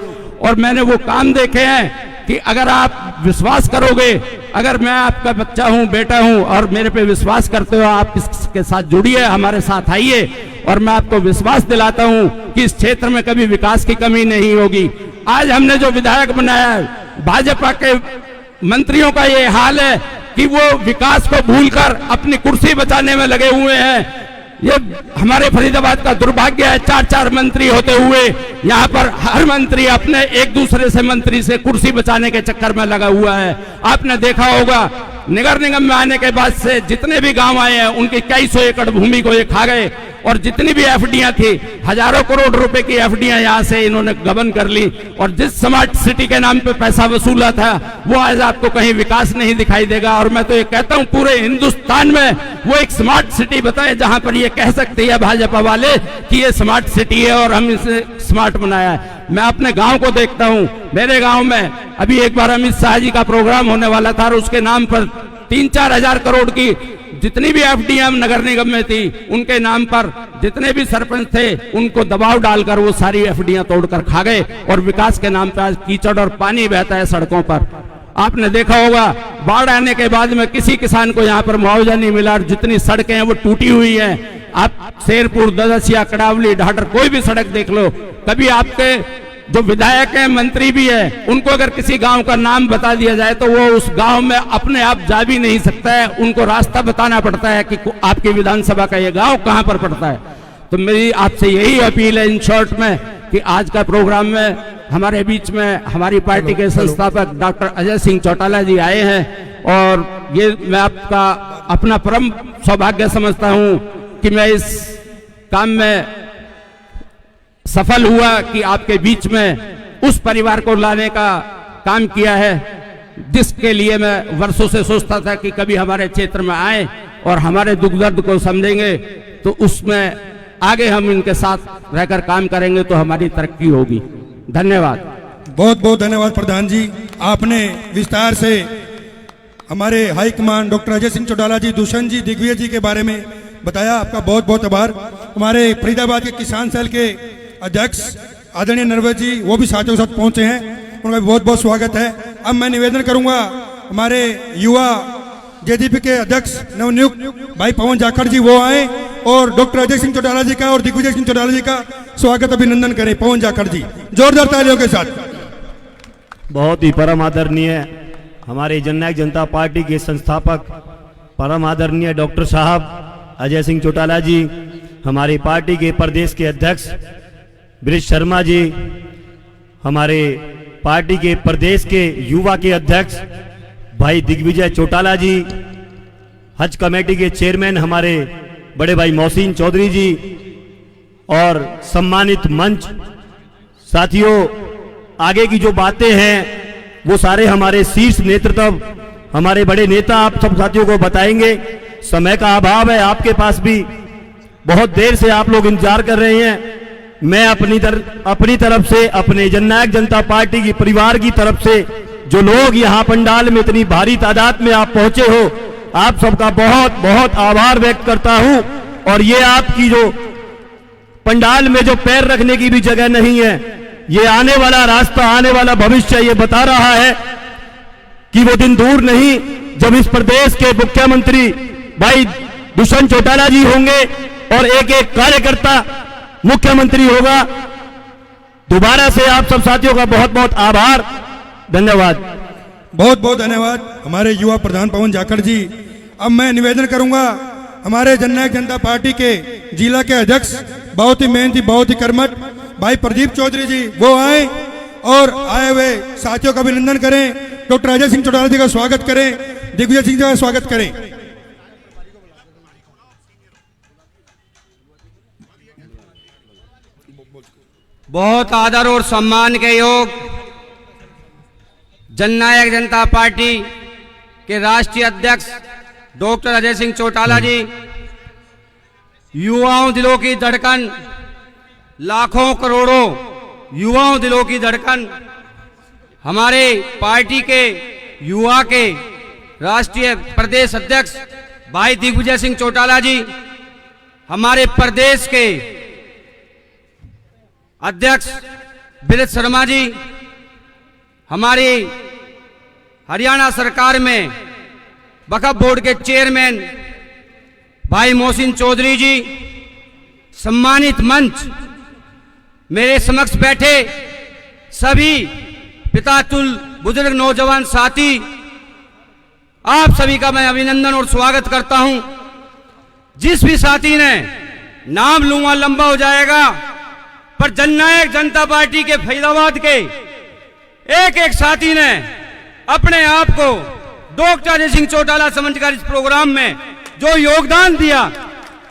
और मैंने वो काम देखे हैं कि अगर आप विश्वास करोगे, अगर मैं आपका बच्चा हूं, बेटा हूं और मेरे पे विश्वास करते हो, आप इसके साथ जुड़िए, हमारे साथ आइए और मैं आपको विश्वास दिलाता हूं कि इस क्षेत्र में कभी विकास की कमी नहीं होगी। आज हमने जो विधायक बनाया है, भाजपा के मंत्रियों का ये हाल है कि वो विकास को भूलकर अपनी कुर्सी बचाने में लगे हुए हैं। ये हमारे फरीदाबाद का दुर्भाग्य है, 4-4 मंत्री होते हुए यहाँ पर हर मंत्री अपने एक दूसरे से मंत्री से कुर्सी बचाने के चक्कर में लगा हुआ है। आपने देखा होगा नगर निगम में आने के बाद से जितने भी गांव आए हैं उनकी कई सौ एकड़ भूमि को ये खा गए और जितनी भी एफडीआं थी, हजारों करोड़ रुपए की एफडीआं यहाँ से इन्होंने गबन कर ली। और जिस स्मार्ट सिटी के नाम पे पैसा वसूला था, वो आज आपको कहीं विकास नहीं दिखाई देगा। और मैं तो ये कहता हूँ पूरे हिंदुस्तान में वो एक स्मार्ट सिटी बताए जहां पर ये कह सकती है भाजपा वाले कि ये स्मार्ट सिटी है और हम इसे स्मार्ट बनाया है। मैं अपने गांव को देखता हूं, मेरे गांव में अभी एक बार अमित शाह जी का प्रोग्राम होने वाला था और उसके नाम पर 3-4 हजार करोड़ की जितनी भी एफडीआं नगर निगम में थी, उनके नाम पर जितने भी सरपंच थे उनको दबाव डालकर वो सारी एफडीआं तोड़कर खा गए और विकास के नाम पर आज कीचड़ और पानी बहता है सड़कों पर। आपने देखा होगा बाढ़ आने के बाद में किसी किसान को यहाँ पर मुआवजा नहीं मिला और जितनी सड़कें हैं वो टूटी हुई हैं। आप शेरपुर, ददसिया, कड़ावली, ढाढर कोई भी सड़क देख लो, कभी आपके जो विधायक हैं, मंत्री भी है, उनको अगर किसी गांव का नाम बता दिया जाए तो वो उस गांव में अपने आप जा भी नहीं सकता है, उनको रास्ता बताना पड़ता है कि आपकी विधानसभा का ये गांव कहां पर पड़ता है। तो मेरी आपसे यही अपील है इन शॉर्ट में कि आज का प्रोग्राम में हमारे बीच में हमारी पार्टी के संस्थापक डॉक्टर अजय सिंह चौटाला जी आए हैं और ये मैं आपका अपना परम सौभाग्य समझता हूं कि मैं इस काम में सफल हुआ कि आपके बीच में उस परिवार को लाने का काम किया है जिसके लिए मैं वर्षों से सोचता था कि कभी हमारे क्षेत्र में आए और हमारे दुख दर्द को समझेंगे, तो उसमें आगे हम इनके साथ रहकर काम करेंगे तो हमारी तरक्की होगी। धन्यवाद। बहुत बहुत धन्यवाद प्रधान जी, आपने विस्तार से हमारे हाईकमान डॉक्टर अजय सिंह चौटाला जी, दुष्यंत जी, दिग्विजय जी के बारे में बताया। आपका बहुत बहुत आभार। हमारे फरीदाबाद के किसान सेल के अध्यक्ष आदरणीय नरवत जी, वो भी साथियों के साथ पहुंचे हैं, उनका बहुत बहुत स्वागत है। अब मैं निवेदन करूंगा हमारे युवा जेडीपी के अध्यक्ष नवनियुक्त भाई पवन जाखड़ जी वो आए और डॉक्टर अजय सिंह चौटाला जी का और दिग्विजय सिंह चौटाला जी का स्वागत अभिनंदन करें। पवन जाखड़ जी जोरदार तालियों के साथ। बहुत ही परम आदरणीय हमारे जननायक जनता पार्टी के संस्थापक परम आदरणीय डॉक्टर साहब अजय सिंह चौटाला जी, हमारी पार्टी के प्रदेश के अध्यक्ष ब्रिज शर्मा जी, हमारे पार्टी के प्रदेश के युवा के अध्यक्ष भाई दिग्विजय चौटाला जी, हज कमेटी के चेयरमैन हमारे बड़े भाई मोहसिन चौधरी जी और सम्मानित मंच साथियों, आगे की जो बातें हैं वो सारे हमारे शीर्ष नेतृत्व, हमारे बड़े नेता आप सब साथियों को बताएंगे। समय का अभाव है, आपके पास भी बहुत देर से आप लोग इंतजार कर रहे हैं। मैं अपनी तरफ से, अपने जननायक जनता पार्टी की परिवार की तरफ से, जो लोग यहाँ पंडाल में इतनी भारी तादाद में आप पहुंचे हो, आप सबका बहुत बहुत आभार व्यक्त करता हूं। और ये आपकी जो पंडाल में जो पैर रखने की भी जगह नहीं है, ये आने वाला रास्ता, आने वाला भविष्य ये बता रहा है कि वो दिन दूर नहीं जब इस प्रदेश के मुख्यमंत्री भाई दुष्यंत चौटाला जी होंगे और एक एक कार्यकर्ता मुख्यमंत्री होगा। दोबारा से आप सब साथियों का बहुत बहुत आभार, धन्यवाद। बहुत बहुत धन्यवाद हमारे युवा प्रधान पवन जाखड़ जी। अब मैं निवेदन करूंगा हमारे जननायक जनता पार्टी के जिला के अध्यक्ष, बहुत ही मेहनती, बहुत ही कर्मठ भाई प्रदीप चौधरी जी, वो आए और आए हुए साथियों का अभिनंदन करें। डॉक्टर अजय सिंह चौटाला जी का स्वागत करें, दिग्विजय सिंह जी का स्वागत करें। बहुत आदर और सम्मान के योग जननायक जनता पार्टी के राष्ट्रीय अध्यक्ष डॉक्टर अजय सिंह चौटाला जी, युवाओं दिलों की धड़कन, लाखों करोड़ों युवाओं दिलों की धड़कन, हमारे पार्टी के युवा के राष्ट्रीय प्रदेश अध्यक्ष भाई दिग्विजय सिंह चौटाला जी, हमारे प्रदेश के अध्यक्ष विरत शर्मा जी, हमारी हरियाणा सरकार में वक्फ बोर्ड के चेयरमैन भाई मोहसिन चौधरी जी, सम्मानित मंच, मेरे समक्ष बैठे सभी पितातुल बुजुर्ग नौजवान साथी, आप सभी का मैं अभिनंदन और स्वागत करता हूं। जिस भी साथी ने, नाम लूंगा लंबा हो जाएगा, पर जननायक जनता पार्टी के फरीदाबाद के एक एक साथी ने अपने आप को डॉक्टर अजय सिंह चौटाला समझकर इस प्रोग्राम में जो योगदान दिया,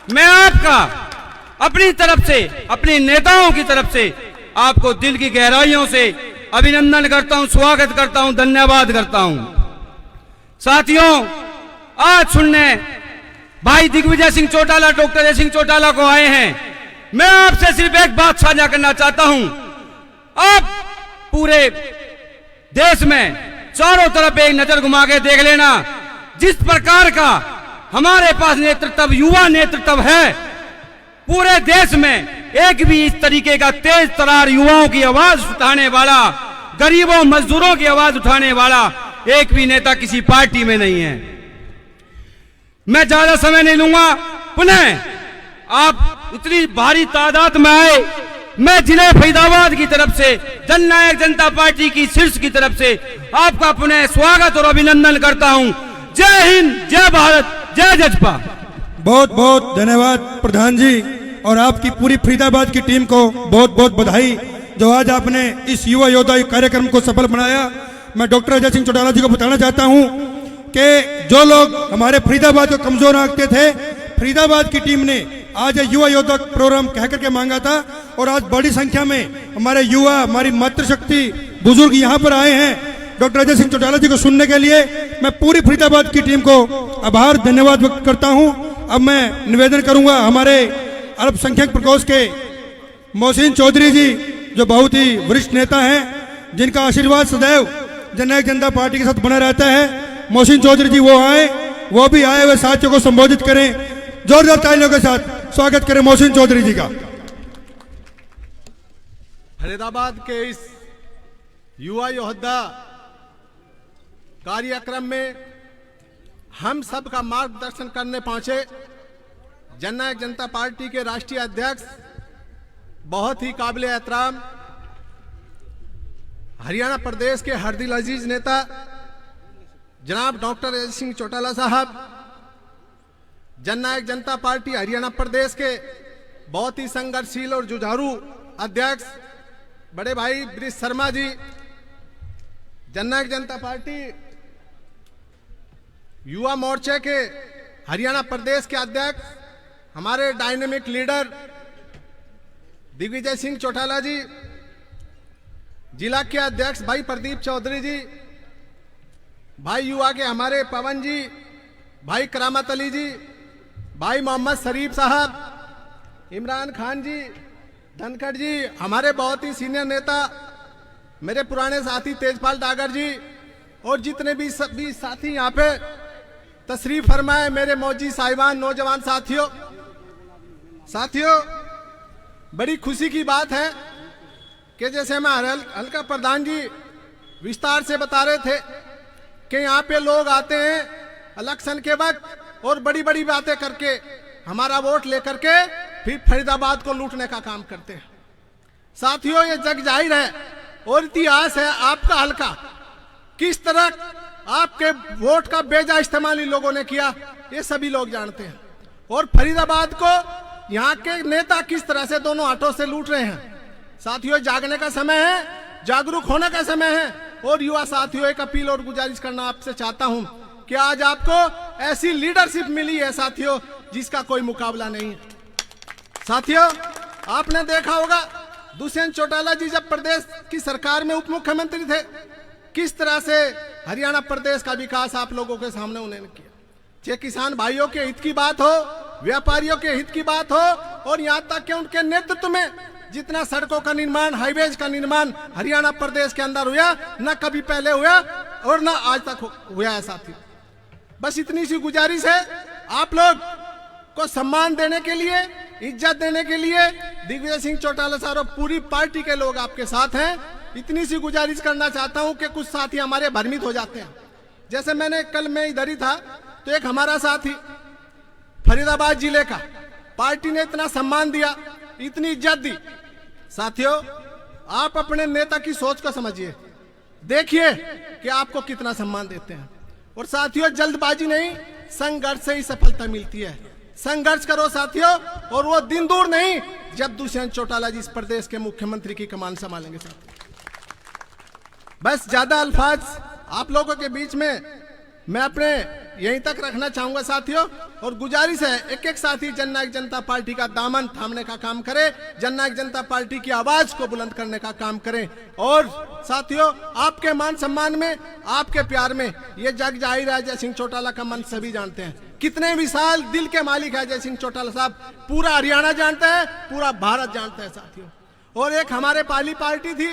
मैं आपका अपनी तरफ से, अपने नेताओं की तरफ से आपको दिल की गहराइयों से अभिनंदन करता हूं, स्वागत करता हूं, धन्यवाद करता हूं। साथियों, आज सुनने भाई दिग्विजय सिंह चौटाला, डॉक्टर अजय सिंह चौटाला को आए हैं। मैं आपसे सिर्फ एक बात साझा करना चाहता हूं। आप पूरे देश में चारों तरफ एक नजर घुमा के देख लेना, जिस प्रकार का हमारे पास नेतृत्व, युवा नेतृत्व है, पूरे देश में एक भी इस तरीके का तेज तरार युवाओं की आवाज उठाने वाला, गरीबों मजदूरों की आवाज उठाने वाला एक भी नेता किसी पार्टी में नहीं है। मैं ज्यादा समय नहीं लूंगा। पुनः आप इतनी भारी तादाद में आए, मैं जिले फरीदाबाद की तरफ से, जननायक जनता पार्टी की शीर्ष की तरफ से आपका पुनः स्वागत और अभिनंदन करता हूं। जय हिंद, जय भारत, जय जजपा। बहुत बहुत धन्यवाद प्रधान जी, और आपकी पूरी फरीदाबाद की टीम को बहुत बहुत बधाई, जो आज आपने इस युवा योद्धा कार्यक्रम को सफल बनाया। मैं डॉक्टर अजय सिंह चौटाला जी को बताना चाहता हूं कि जो लोग हमारे फरीदाबाद को कमजोर आंकते थे, फरीदाबाद की टीम ने आज युवा योद्धा प्रोग्राम कह करके मांगा था, और आज बड़ी संख्या में हमारे युवा, हमारी मातृशक्ति, बुजुर्ग यहाँ पर आए हैं डॉक्टर अजय सिंह चौटाला जी को सुनने के लिए। मैं पूरी फरीदाबाद की टीम को आभार, धन्यवाद व्यक्त करता हूँ। अब मैं निवेदन करूंगा हमारे अल्पसंख्यक प्रकोष्ठ के मोहसिन चौधरी जी, जो बहुत ही वरिष्ठ नेता हैं, जिनका आशीर्वाद सदैव जननायक जनता पार्टी के साथ बना रहता है। मोहसिन चौधरी जी वो आए, वो भी आए हुए साथियों को संबोधित करें। जोरदार तालियों के साथ स्वागत करें मोहसिन चौधरी जी का। फरीदाबाद के इस युवा योद्धा कार्यक्रम में हम सब का मार्गदर्शन करने पहुंचे जननायक जनता पार्टी के राष्ट्रीय अध्यक्ष, बहुत ही काबिल एहतराम हरियाणा प्रदेश के हर दिल अजीज नेता जनाब डॉक्टर अजय सिंह चौटाला साहब, जननायक जनता पार्टी हरियाणा प्रदेश के बहुत ही संघर्षशील और जुझारू अध्यक्ष बड़े भाई विरत शर्मा जी, जननायक जनता पार्टी युवा मोर्चे के हरियाणा प्रदेश के अध्यक्ष, हमारे डायनेमिक लीडर दिग्विजय सिंह चौटाला जी, जिला के अध्यक्ष भाई प्रदीप चौधरी जी, भाई युवा के हमारे पवन जी, भाई करामत अली जी, भाई मोहम्मद शरीफ साहब, इमरान खान जी, धनखड़ जी, हमारे बहुत ही सीनियर नेता मेरे पुराने साथी तेजपाल डागर जी, और जितने भी सभी साथी यहाँ पे तशरीफ फरमाए, मेरे मौजी साहिबान, नौजवान साथियों, बड़ी खुशी की बात है कि जैसे हमारे हल्का प्रधान जी विस्तार से बता रहे थे कि यहाँ पे लोग आते हैं इलेक्शन के वक्त और बड़ी बड़ी बातें करके हमारा वोट लेकर के फिर फरीदाबाद को लूटने का काम करते हैं। साथियों, ये जग जाहिर है और इतिहास है आपका हल्का, किस तरह आपके वोट का बेजा इस्तेमाल इन लोगों ने किया ये सभी लोग जानते हैं। और फरीदाबाद को यहाँ के नेता किस तरह से दोनों हाथों से लूट रहे हैं। साथियों, जागने का समय है, जागरूक होने का समय है। और युवा साथियों, एक अपील और गुजारिश करना आपसे चाहता हूं कि आज आपको ऐसी लीडरशिप मिली है साथियों जिसका कोई मुकाबला नहीं है। साथियों, आपने देखा होगा दुष्यंत चौटाला जी जब प्रदेश की सरकार में उप मुख्यमंत्री थे, किस तरह से हरियाणा प्रदेश का विकास आप लोगों के सामने उन्होंने किया। चाहे किसान भाइयों के हित की बात हो, व्यापारियों के हित की बात हो, और यहाँ तक कि उनके नेतृत्व में जितना सड़कों का निर्माण, हाईवेज का निर्माण हरियाणा प्रदेश के अंदर हुआ, न कभी पहले हुआ और न आज तक हुआ है। साथी, बस इतनी सी गुजारिश है, आप लोग को सम्मान देने के लिए, इज्जत देने के लिए दिग्विजय सिंह चौटाला साहब और पूरी पार्टी के लोग आपके साथ हैं। इतनी सी गुजारिश करना चाहता हूं कि कुछ साथी हमारे भ्रमित हो जाते हैं। जैसे मैंने कल मैं इधर ही था तो एक हमारा साथी फरीदाबाद जिले का, पार्टी ने इतना सम्मान दिया, इतनी इज्जत दी। साथियों, आप अपने नेता की सोच को समझिए, देखिए कि आपको कितना सम्मान देते हैं। और साथियों, जल्दबाजी नहीं, संघर्ष से ही सफलता मिलती है। संघर्ष करो साथियों, और वो दिन दूर नहीं जब दुष्यंत चौटाला जी इस प्रदेश के मुख्यमंत्री की कमान संभालेंगे। साथियों, बस ज्यादा अल्फाज आप लोगों के बीच में मैं अपने यहीं तक रखना चाहूंगा साथियों। और गुजारिश है, एक एक साथी जननायक जनता पार्टी का दामन थामने का काम करे, जननायक जनता पार्टी की आवाज को बुलंद करने का काम करें। और साथियों, आपके मान सम्मान में, आपके प्यार में ये जग जाहिर है, अजय सिंह चौटाला का मन सभी जानते हैं। कितने विशाल दिल के मालिक है अजय सिंह चौटाला साहब, पूरा हरियाणा जानता है, पूरा भारत जानता है साथियों। और एक हमारे पाली पार्टी थी,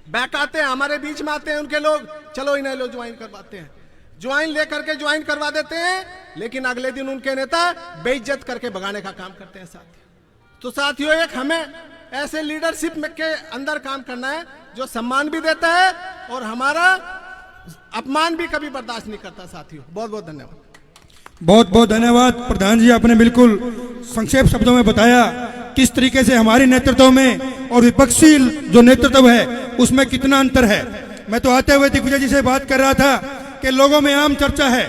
बैक आते हैं हमारे बीच में, आते हैं उनके लोग, चलो इन्हें लो ज्वाइन करवाते हैं, ज्वाइन लेकर के ज्वाइन करवा देते हैं, लेकिन अगले दिन उनके नेता बेइज्जत करके भगाने का काम करते हैं साथियों। तो साथियों, एक हमें ऐसे लीडरशिप में के अंदर काम करना है जो सम्मान भी देता है और हमारा अपमान भी कभी बर्दाश्त नहीं करता। साथियों, बहुत बहुत धन्यवाद। बहुत बहुत धन्यवाद प्रधान जी, आपने बिल्कुल संक्षेप शब्दों में बताया किस तरीके से हमारे नेतृत्व में और विपक्षी जो नेतृत्व है उसमें कितना अंतर है। मैं तो आते हुए दिग्विजय जी से बात कर रहा था कि लोगों में आम चर्चा है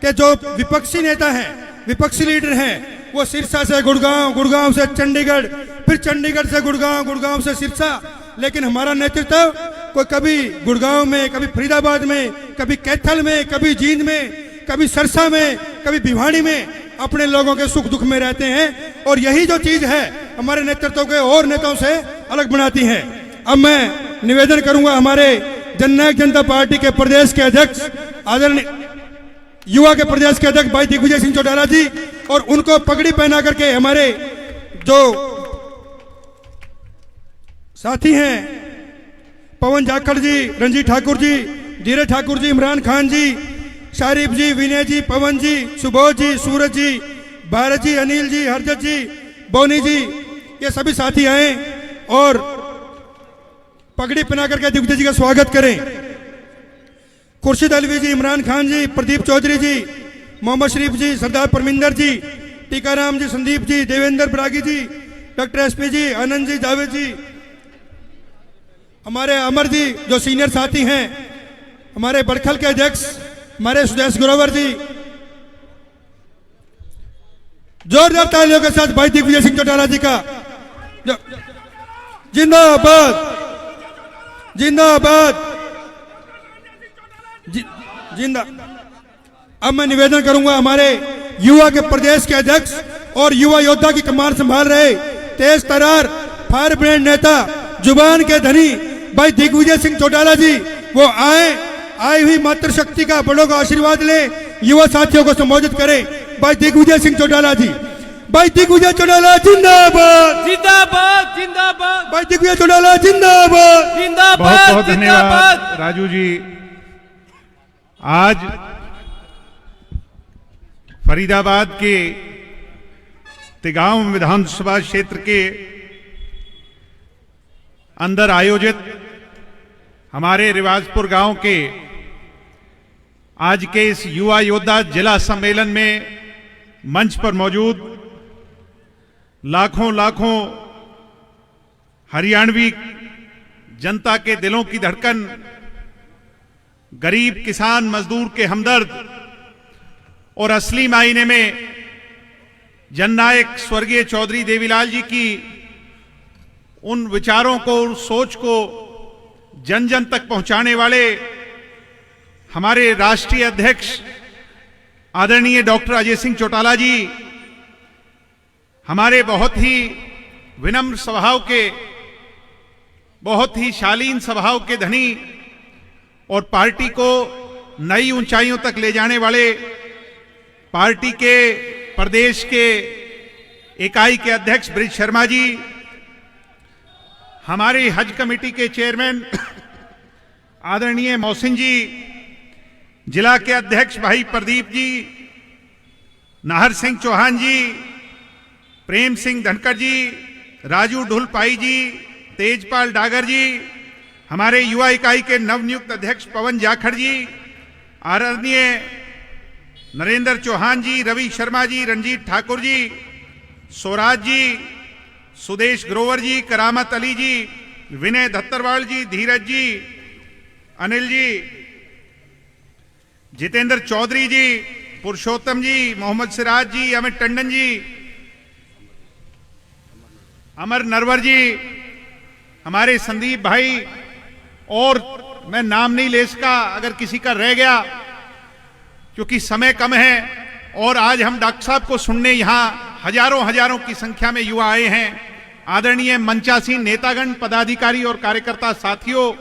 कि जो विपक्षी नेता हैं, विपक्षी लीडर हैं, वो सिरसा से गुड़गांव, गुड़गांव से चंडीगढ़, फिर चंडीगढ़ से गुड़गांव, गुड़गांव से सिरसा, लेकिन हमारा नेतृत्व कोई कभी गुड़गांव में, कभी फरीदाबाद में, कभी कैथल में, कभी जींद में, कभी सरसा में, कभी भिवाड़ी में अपने लोगों के सुख दुख में रहते हैं। और यही जो चीज है हमारे नेतृत्व के और नेताओं से अलग बनाती है। अब मैं निवेदन करूंगा हमारे जननायक जनता पार्टी के प्रदेश के अध्यक्ष, आदरणीय युवा के प्रदेश के अध्यक्ष भाई दिग्विजय सिंह चौटाला जी, और उनको पगड़ी पहना करके हमारे जो साथी हैं पवन जाखड़ जी, रंजीत ठाकुर जी, धीरज ठाकुर जी, इमरान खान जी, शारिफ जी, विनय जी, पवन जी, सुबोध जी, सूरज जी, भारत जी, अनिल जी, हरजत जी, बोनी जी, ये सभी साथी आए और पगड़ी पहना करके दिग्विजय जी का स्वागत करें। खुर्शीद अलवी जी, इमरान खान जी, प्रदीप चौधरी जी, मोहम्मद शरीफ जी, सरदार परमिंदर जी, टीकाराम जी, संदीप जी, देवेंद्र बरागी जी, डॉक्टर एसपी जी, आनंद जी, जावेद जी, हमारे अमर जी जो सीनियर साथी हैं, हमारे बड़खल के अध्यक्ष हमारे सुदेश ग्रोवर जी, जोरदार तालियों के साथ भाई दिग्विजय सिंह चौटाला जी का जिंदाबाद, जिंदाबाद, जिंदा। अब मैं निवेदन करूंगा हमारे युवा के प्रदेश के अध्यक्ष और युवा योद्धा की कमान संभाल रहे तेज तरार फायर ब्रिगेड नेता, जुबान के धनी भाई दिग्विजय सिंह चौटाला जी, वो आई हुई मातृशक्ति का बड़ों का आशीर्वाद ले, युवा साथियों को संबोधित करें। भाई दिग्विजय सिंह चौटाला जी, भाई दिग्विजय चौटाला जिंदाबाद, जिंदाबाद, जिंदाबाद, भाई दिग्विजय चौटाला जिंदाबाद, जिंदाबाद। बहुत बहुत धन्यवाद राजू जी। आज फरीदाबाद के तिगांव विधानसभा क्षेत्र के अंदर आयोजित हमारे रिवाजपुर गांव के आज के इस युवा योद्धा जिला सम्मेलन में मंच पर मौजूद लाखों लाखों हरियाणवी जनता के दिलों की धड़कन, गरीब किसान मजदूर के हमदर्द और असली मायने में जननायक स्वर्गीय चौधरी देवीलाल जी की उन विचारों को, उस सोच को जन जन तक पहुंचाने वाले हमारे राष्ट्रीय अध्यक्ष आदरणीय डॉक्टर अजय सिंह चौटाला जी, हमारे बहुत ही विनम्र स्वभाव के, बहुत ही शालीन स्वभाव के धनी और पार्टी को नई ऊंचाइयों तक ले जाने वाले पार्टी के प्रदेश के इकाई के अध्यक्ष ब्रिज शर्मा जी, हमारी हज कमेटी के चेयरमैन आदरणीय मोहसिन जी, जिला के अध्यक्ष भाई प्रदीप जी, नाहर सिंह चौहान जी, प्रेम सिंह धनखड़ जी, राजू ढुलपाई जी, तेजपाल डागर जी, हमारे युवा इकाई के नवनियुक्त अध्यक्ष पवन जाखड़ जी, आदरणीय नरेंद्र चौहान जी, रवि शर्मा जी, रंजीत ठाकुर जी, स्वराज जी, सुदेश ग्रोवर जी, करामत अली जी, विनय धत्तरवाल जी, धीरज जी, अनिल जी, जितेंद्र चौधरी जी, पुरुषोत्तम जी, मोहम्मद सिराज जी, अमित टंडन जी, अमर नरवर जी, हमारे संदीप भाई, और मैं नाम नहीं ले सका, अगर किसी का रह गया क्योंकि समय कम है। और आज हम डॉक्टर साहब को सुनने यहां हजारों की संख्या में युवा आए हैं। आदरणीय मंचासीन नेतागण, पदाधिकारी और कार्यकर्ता साथियों,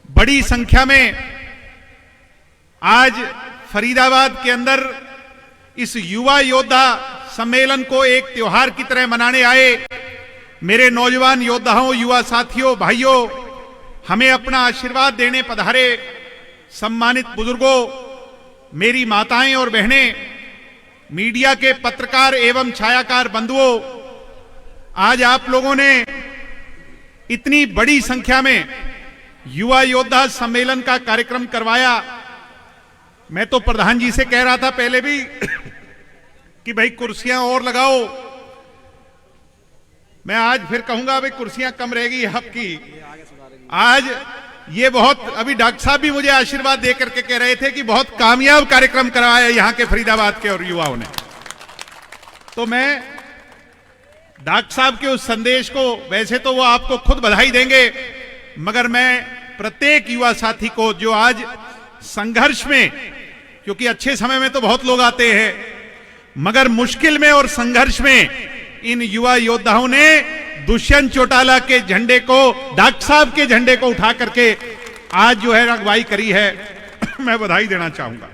बड़ी संख्या में आज फरीदाबाद के अंदर इस युवा योद्धा सम्मेलन को एक त्योहार की तरह मनाने आए मेरे नौजवान योद्धाओं, युवा साथियों, भाइयों, हमें अपना आशीर्वाद देने पधारे सम्मानित बुजुर्गों, मेरी माताएं और बहनें, मीडिया के पत्रकार एवं छायाकार बंधुओं, आज आप लोगों ने इतनी बड़ी संख्या में युवा योद्धा सम्मेलन का कार्यक्रम करवाया। मैं तो प्रधान जी से कह रहा था पहले भी कि भाई कुर्सियां और लगाओ, मैं आज फिर कहूंगा भाई कुर्सियां कम रहेगी आपकी। आज ये बहुत, अभी डॉक्टर साहब भी मुझे आशीर्वाद दे करके कह रहे थे कि बहुत कामयाब कार्यक्रम करवाया यहाँ के फरीदाबाद के और युवाओं ने। तो मैं डॉक्टर साहब के उस संदेश को, वैसे तो वो आपको खुद बधाई देंगे, मगर मैं प्रत्येक युवा साथी को जो आज संघर्ष में, क्योंकि अच्छे समय में तो बहुत लोग आते हैं, मगर मुश्किल में और संघर्ष में इन युवा योद्धाओं ने दुष्यंत चौटाला के झंडे को, डॉक्टर साहब के झंडे को उठा करके आज जो है अगुवाई करी है, मैं बधाई देना चाहूंगा।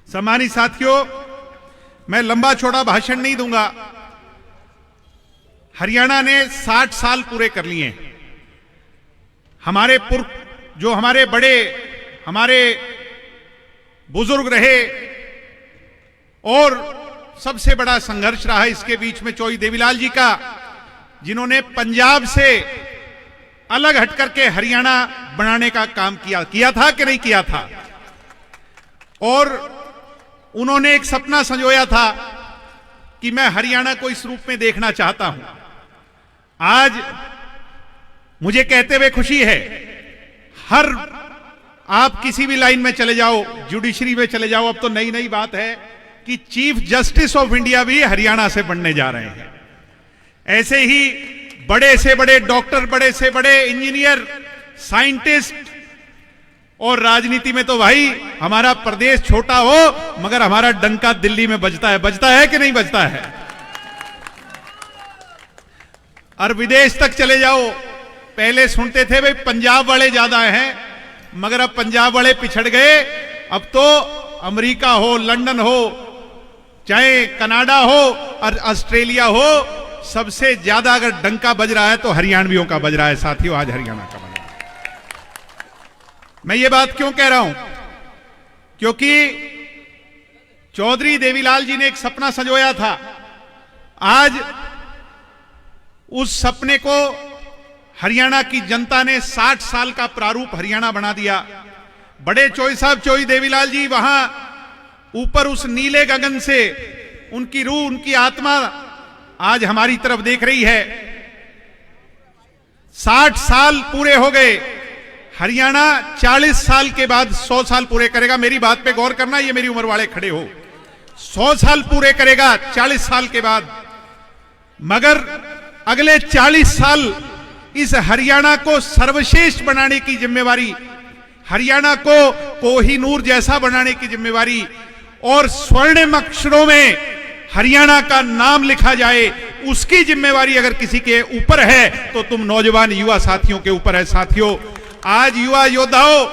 सम्मानित साथियों, मैं लंबा चौड़ा भाषण नहीं दूंगा। हरियाणा ने 60 साल पूरे कर लिए। हमारे जो हमारे बड़े, हमारे बुजुर्ग रहे, और सबसे बड़ा संघर्ष रहा इसके बीच में चौधरी देवीलाल जी का, जिन्होंने पंजाब से अलग हट करके हरियाणा बनाने का काम किया था कि नहीं किया था। और उन्होंने एक सपना संजोया था कि मैं हरियाणा को इस रूप में देखना चाहता हूं। आज मुझे कहते हुए खुशी है, आप किसी भी लाइन में चले जाओ, जुडिशरी में चले जाओ, अब तो नई नई बात है कि चीफ जस्टिस ऑफ इंडिया भी हरियाणा से बनने जा रहे हैं। ऐसे ही बड़े से बड़े डॉक्टर, बड़े से बड़े इंजीनियर, साइंटिस्ट, और राजनीति में तो भाई हमारा प्रदेश छोटा हो मगर हमारा डंका दिल्ली में बजता है कि नहीं बजता है। और विदेश तक चले जाओ, पहले सुनते थे भाई पंजाब वाले ज्यादा हैं, मगर अब पंजाब वाले पिछड़ गए। अब तो अमेरिका हो, लंदन हो, चाहे कनाडा हो और ऑस्ट्रेलिया हो, सबसे ज्यादा अगर डंका बज रहा है तो हरियाणवियों का बज रहा है। साथियों, आज हरियाणा का बज रहा है। मैं ये बात क्यों कह रहा हूं? क्योंकि चौधरी देवीलाल जी ने एक सपना संजोया था। आज उस सपने को हरियाणा की जनता ने 60 साल का प्रारूप हरियाणा बना दिया। बड़े चौधरी साहब चौधरी देवीलाल जी वहां ऊपर उस नीले गगन से उनकी रूह, उनकी आत्मा आज हमारी तरफ देख रही है। 60 साल पूरे हो गए, हरियाणा 40 साल के बाद 100 साल पूरे करेगा। मेरी बात पे गौर करना, ये मेरी उम्र वाले खड़े हो, 100 साल पूरे करेगा 40 साल के बाद। मगर अगले 40 साल इस हरियाणा को सर्वश्रेष्ठ बनाने की जिम्मेवारी, हरियाणा को कोहिनूर जैसा बनाने की जिम्मेवारी और स्वर्णिम अक्षरों में हरियाणा का नाम लिखा जाए, उसकी जिम्मेवारी अगर किसी के ऊपर है तो तुम नौजवान युवा साथियों के ऊपर है। साथियों, आज युवा योद्धाओं,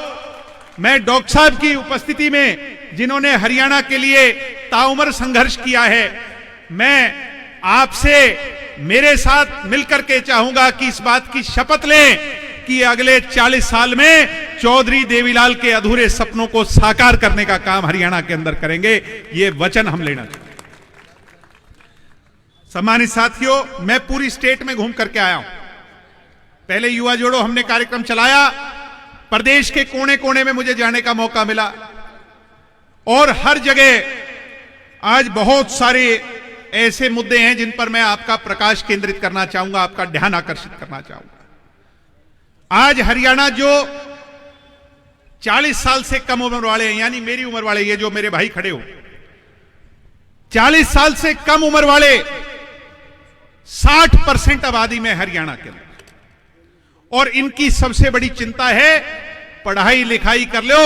मैं डॉक्टर साहब की उपस्थिति में, जिन्होंने हरियाणा के लिए ताउम्र संघर्ष किया है, मैं आपसे मेरे साथ मिलकर के चाहूंगा कि इस बात की शपथ लें कि अगले 40 साल में चौधरी देवीलाल के अधूरे सपनों को साकार करने का काम हरियाणा के अंदर करेंगे। ये वचन हम लेना चाहते हैं। सम्मानित साथियों, मैं पूरी स्टेट में घूम करके आया हूं। पहले युवा जोड़ो हमने कार्यक्रम चलाया, प्रदेश के कोने कोने में मुझे जाने का मौका मिला और हर जगह आज बहुत सारे ऐसे मुद्दे हैं जिन पर मैं आपका प्रकाश केंद्रित करना चाहूंगा, आपका ध्यान आकर्षित करना चाहूंगा। आज हरियाणा जो 40 साल से कम उम्र वाले हैं, यानी मेरी उम्र वाले, ये जो मेरे भाई खड़े हो, 40 साल से कम उम्र वाले 60% आबादी में हरियाणा के अंदर, और इनकी सबसे बड़ी चिंता है पढ़ाई लिखाई कर लो,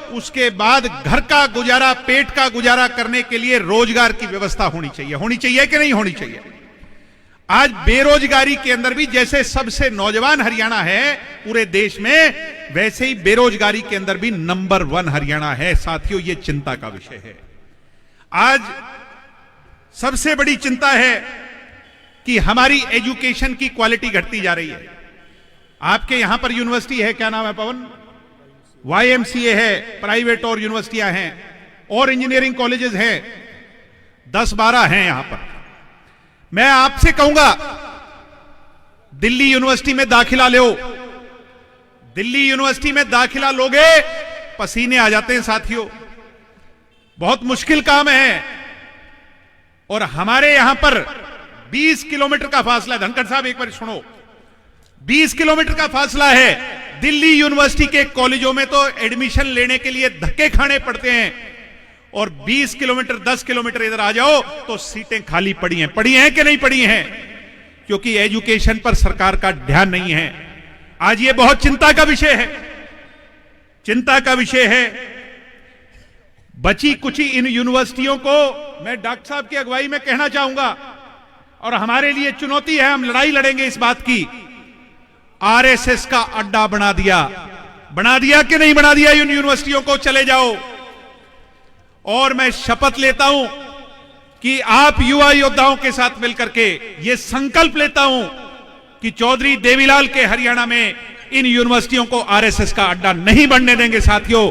उसके बाद घर का गुजारा, पेट का गुजारा करने के लिए रोजगार की व्यवस्था होनी चाहिए कि नहीं होनी चाहिए। आज बेरोजगारी के अंदर भी जैसे सबसे नौजवान हरियाणा है पूरे देश में, वैसे ही बेरोजगारी के अंदर भी नंबर 1 हरियाणा है। साथियों, यह चिंता का विषय है। आज सबसे बड़ी चिंता है कि हमारी एजुकेशन की क्वालिटी घटती जा रही है। आपके यहां पर यूनिवर्सिटी है, क्या नाम है पवन? YMCA है, प्राइवेट और यूनिवर्सिटियां हैं और इंजीनियरिंग कॉलेजेस हैं, 10-12 हैं यहां पर। मैं आपसे कहूंगा, दिल्ली यूनिवर्सिटी में दाखिला लो, दिल्ली यूनिवर्सिटी में दाखिला लोगे, पसीने आ जाते हैं साथियों, बहुत मुश्किल काम है। और हमारे यहां पर 20 किलोमीटर का फासला है। धनखड़ साहब एक बार सुनो, 20 किलोमीटर का फासला है। दिल्ली यूनिवर्सिटी के कॉलेजों में तो एडमिशन लेने के लिए धक्के खाने पड़ते हैं, और 20 किलोमीटर 10 किलोमीटर इधर आ जाओ तो सीटें खाली पड़ी हैं कि नहीं पड़ी हैं? क्योंकि एजुकेशन पर सरकार का ध्यान नहीं है। आज ये बहुत चिंता का विषय है, चिंता का विषय है। बची कुची इन यूनिवर्सिटियों को मैं डॉक्टर साहब की अगुवाई में कहना चाहूंगा, और हमारे लिए चुनौती है, हम लड़ाई लड़ेंगे इस बात की। RSS का अड्डा बना दिया कि नहीं बना दिया इन यूनिवर्सिटियों को? चले जाओ। और मैं शपथ लेता हूं कि आप युवा योद्धाओं के साथ मिलकर के यह संकल्प लेता हूं कि चौधरी देवीलाल के हरियाणा में इन यूनिवर्सिटियों को RSS का अड्डा नहीं बनने देंगे। साथियों,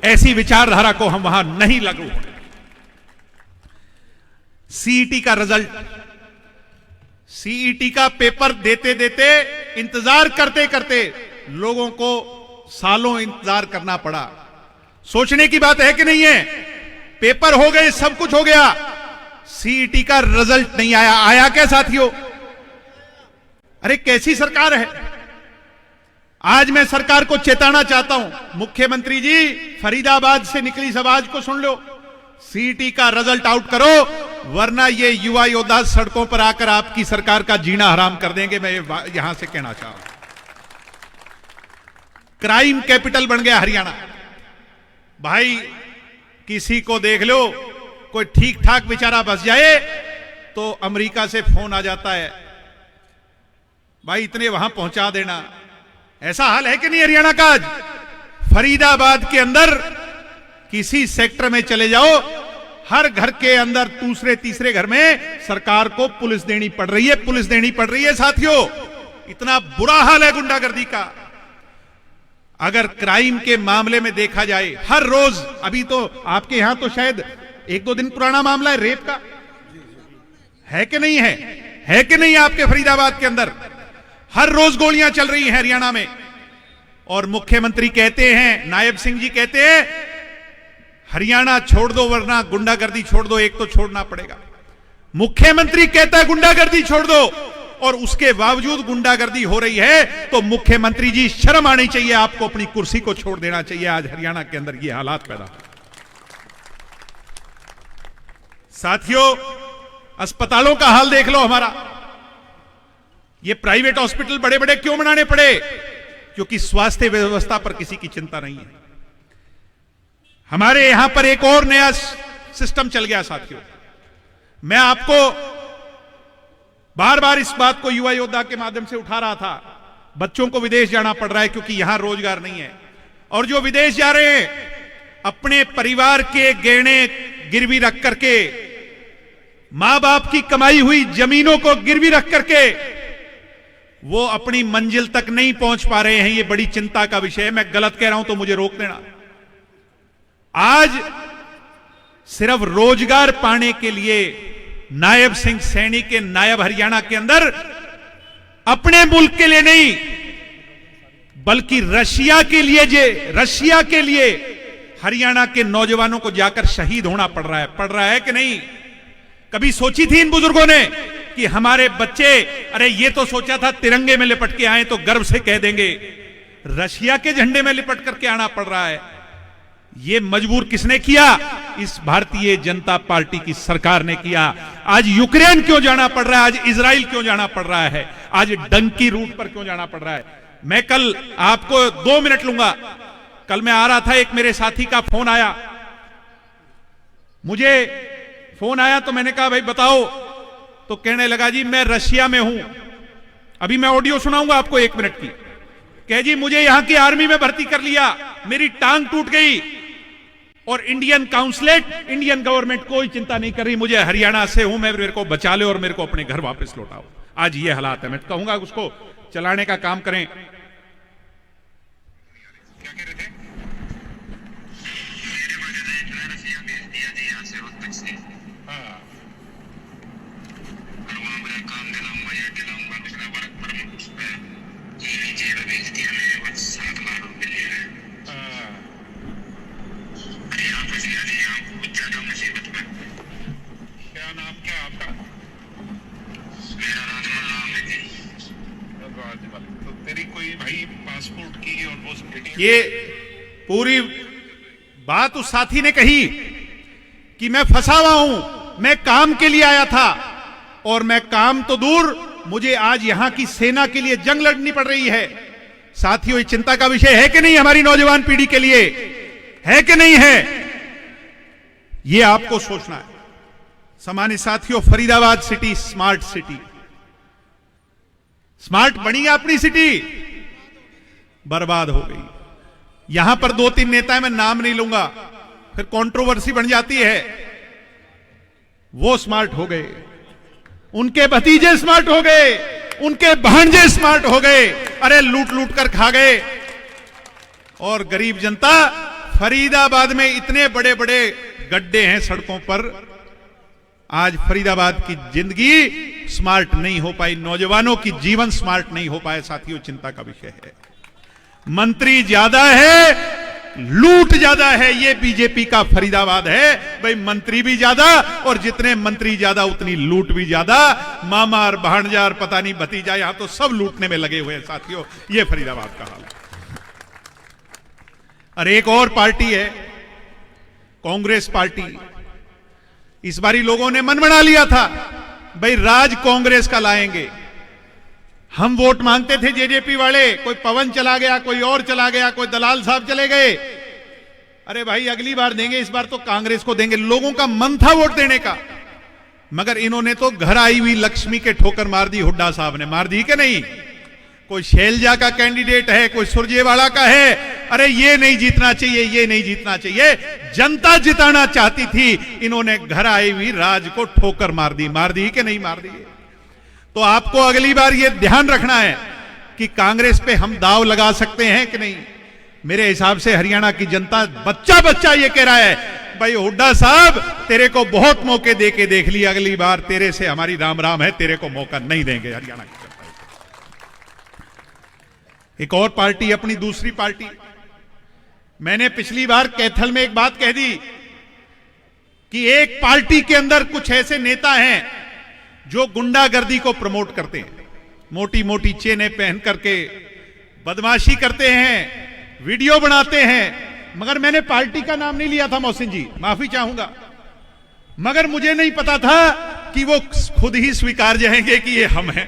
ऐसी विचारधारा को हम वहां नहीं लागू होने। CET का रिजल्ट, CET का पेपर देते देते, इंतजार करते करते लोगों को सालों इंतजार करना पड़ा। सोचने की बात है कि नहीं है? पेपर हो गए, सब कुछ हो गया, CET का रिजल्ट नहीं आया। आया क्या साथियों? अरे कैसी सरकार है? आज मैं सरकार को चेताना चाहता हूं, मुख्यमंत्री जी, फरीदाबाद से निकली इस आवाज को सुन लो, CET का रिजल्ट आउट करो, वरना ये युवा योद्धा सड़कों पर आकर आपकी सरकार का जीना हराम कर देंगे। मैं यहां से कहना चाह रहा हूं, क्राइम कैपिटल बन गया हरियाणा। भाई, किसी को देख लो, कोई ठीक ठाक बेचारा बस जाए तो अमेरिका से फोन आ जाता है, भाई इतने वहां पहुंचा देना। ऐसा हाल है कि नहीं हरियाणा का? आज फरीदाबाद के अंदर किसी सेक्टर में चले जाओ, हर घर के अंदर दूसरे तीसरे घर में सरकार को पुलिस देनी पड़ रही है। साथियों, इतना बुरा हाल है गुंडागर्दी का। अगर क्राइम के मामले में देखा जाए, हर रोज, अभी तो आपके यहां तो शायद 1-2 दिन पुराना मामला है रेप का, है कि नहीं है कि नहीं? आपके फरीदाबाद के अंदर हर रोज गोलियां चल रही हैं हरियाणा में, और मुख्यमंत्री कहते हैं, नायब सिंह जी कहते हैं, हरियाणा छोड़ दो वरना गुंडागर्दी छोड़ दो, एक तो छोड़ना पड़ेगा। मुख्यमंत्री कहता है गुंडागर्दी छोड़ दो, और उसके बावजूद गुंडागर्दी हो रही है, तो मुख्यमंत्री जी शर्म आनी चाहिए, आपको अपनी कुर्सी को छोड़ देना चाहिए। आज हरियाणा के अंदर ये हालात पैदा। साथियों, अस्पतालों का हाल देख लो हमारा। ये प्राइवेट हॉस्पिटल बड़े बड़े क्यों बनाने पड़े? क्योंकि स्वास्थ्य व्यवस्था पर किसी की चिंता नहीं है। हमारे यहां पर एक और नया सिस्टम चल गया साथियों। मैं आपको बार बार इस बात को युवा योद्धा के माध्यम से उठा रहा था। बच्चों को विदेश जाना पड़ रहा है क्योंकि यहां रोजगार नहीं है, और जो विदेश जा रहे हैं अपने परिवार के गहने गिरवी रख करके, मां बाप की कमाई हुई जमीनों को गिरवी रख करके वो अपनी मंजिल तक नहीं पहुंच पा रहे हैं। ये बड़ी चिंता का विषय है। मैं गलत कह रहा हूं तो मुझे रोक देना। आज सिर्फ रोजगार पाने के लिए नायब सिंह सैनी के नायब हरियाणा के अंदर अपने मुल्क के लिए नहीं बल्कि रशिया के लिए हरियाणा के नौजवानों को जाकर शहीद होना पड़ रहा है कि नहीं? कभी सोची थी इन बुजुर्गों ने कि हमारे बच्चे, अरे ये तो सोचा था तिरंगे में लिपट के आए तो गर्व से कह देंगे, रशिया के झंडे में लिपट करके आना पड़ रहा है। ये मजबूर किसने किया? इस भारतीय जनता पार्टी की सरकार ने किया। आज यूक्रेन क्यों जाना पड़ रहा है? आज इजराइल क्यों जाना पड़ रहा है? आज डंकी रूट पर क्यों जाना पड़ रहा है? मैं कल आपको 2 मिनट लूंगा। कल मैं आ रहा था, एक मेरे साथी का फोन आया, मुझे फोन आया तो मैंने कहा भाई बताओ, तो कहने लगा जी मैं रशिया में हूं। अभी मैं ऑडियो सुनाऊंगा आपको 1 मिनट की। कह जी मुझे यहां की आर्मी में भर्ती कर लिया, मेरी टांग टूट गई, और इंडियन काउंसलेट, इंडियन गवर्नमेंट कोई चिंता नहीं कर रही, मुझे हरियाणा से हूं, मैं, मेरे को बचा ले और मेरे को अपने घर वापस लौटाओ। आज ये हालात है। मैं कहूंगा उसको चलाने का काम करें। क्या कह रहे थे? ये पूरी बात उस साथी ने कही कि मैं फंसा हुआ हूं, मैं काम के लिए आया था, और मैं काम तो दूर, मुझे आज यहां की सेना के लिए जंग लड़नी पड़ रही है। साथियों, ये चिंता का विषय है कि नहीं हमारी नौजवान पीढ़ी के लिए? है कि नहीं है? ये आपको सोचना है। सम्मानित साथियों, Faridabad city smart city, smart बनी अपनी सिटी, बर्बाद हो गई। यहां पर 2-3 नेता हैं, मैं नाम नहीं लूंगा, फिर कंट्रोवर्सी बन जाती है। वो स्मार्ट हो गए, उनके भतीजे स्मार्ट हो गए, उनके भांजे स्मार्ट हो गए, अरे लूट लूट कर खा गए। और गरीब जनता, फरीदाबाद में इतने बड़े बड़े गड्ढे हैं सड़कों पर, आज फरीदाबाद की जिंदगी स्मार्ट नहीं हो पाई, नौजवानों की जीवन स्मार्ट नहीं हो पाए। साथियों, चिंता का विषय है। मंत्री ज्यादा है, लूट ज्यादा है, ये बीजेपी का फरीदाबाद है। भाई मंत्री भी ज्यादा, और जितने मंत्री ज्यादा उतनी लूट भी ज्यादा। मामा और भांजा और पता नहीं भतीजा, यहां तो सब लूटने में लगे हुए हैं। साथियों, ये फरीदाबाद का हाल है। और एक और पार्टी है कांग्रेस पार्टी। इस बारी लोगों ने मन बना लिया था, भाई राज कांग्रेस का लाएंगे। हम वोट मांगते थे जेजेपी वाले, कोई पवन चला गया, कोई और चला गया, कोई दलाल साहब चले गए। अरे भाई अगली बार देंगे, इस बार तो कांग्रेस को देंगे। लोगों का मन था वोट देने का, मगर इन्होंने तो घर आई हुई लक्ष्मी के ठोकर मार दी। हुड्डा साहब ने मार दी कि नहीं? कोई शैलजा का कैंडिडेट है, कोई सुरजेवाला का है, अरे ये नहीं जीतना चाहिए, ये नहीं जीतना चाहिए। जनता जिताना चाहती थी, इन्होंने घर आई हुई राज को ठोकर मार दी कि नहीं मार दी? तो आपको अगली बार ये ध्यान रखना है कि कांग्रेस पे हम दाव लगा सकते हैं कि नहीं। मेरे हिसाब से हरियाणा की जनता बच्चा ये कह रहा है, भाई हुड्डा साहब तेरे को बहुत मौके दे के देख लिया, अगली बार तेरे से हमारी राम राम है, तेरे को मौका नहीं देंगे हरियाणा की जनता। एक और पार्टी, अपनी दूसरी पार्टी। मैंने पिछली बार कैथल में एक बात कह दी कि एक पार्टी के अंदर कुछ ऐसे नेता हैं जो गुंडागर्दी को प्रमोट करते हैं। मोटी मोटी चेनें पहन करके बदमाशी करते हैं, वीडियो बनाते हैं। मगर मैंने पार्टी का नाम नहीं लिया था मोहसिन जी, माफी चाहूंगा, मगर मुझे नहीं पता था कि वो खुद ही स्वीकार जाएंगे कि ये हम हैं।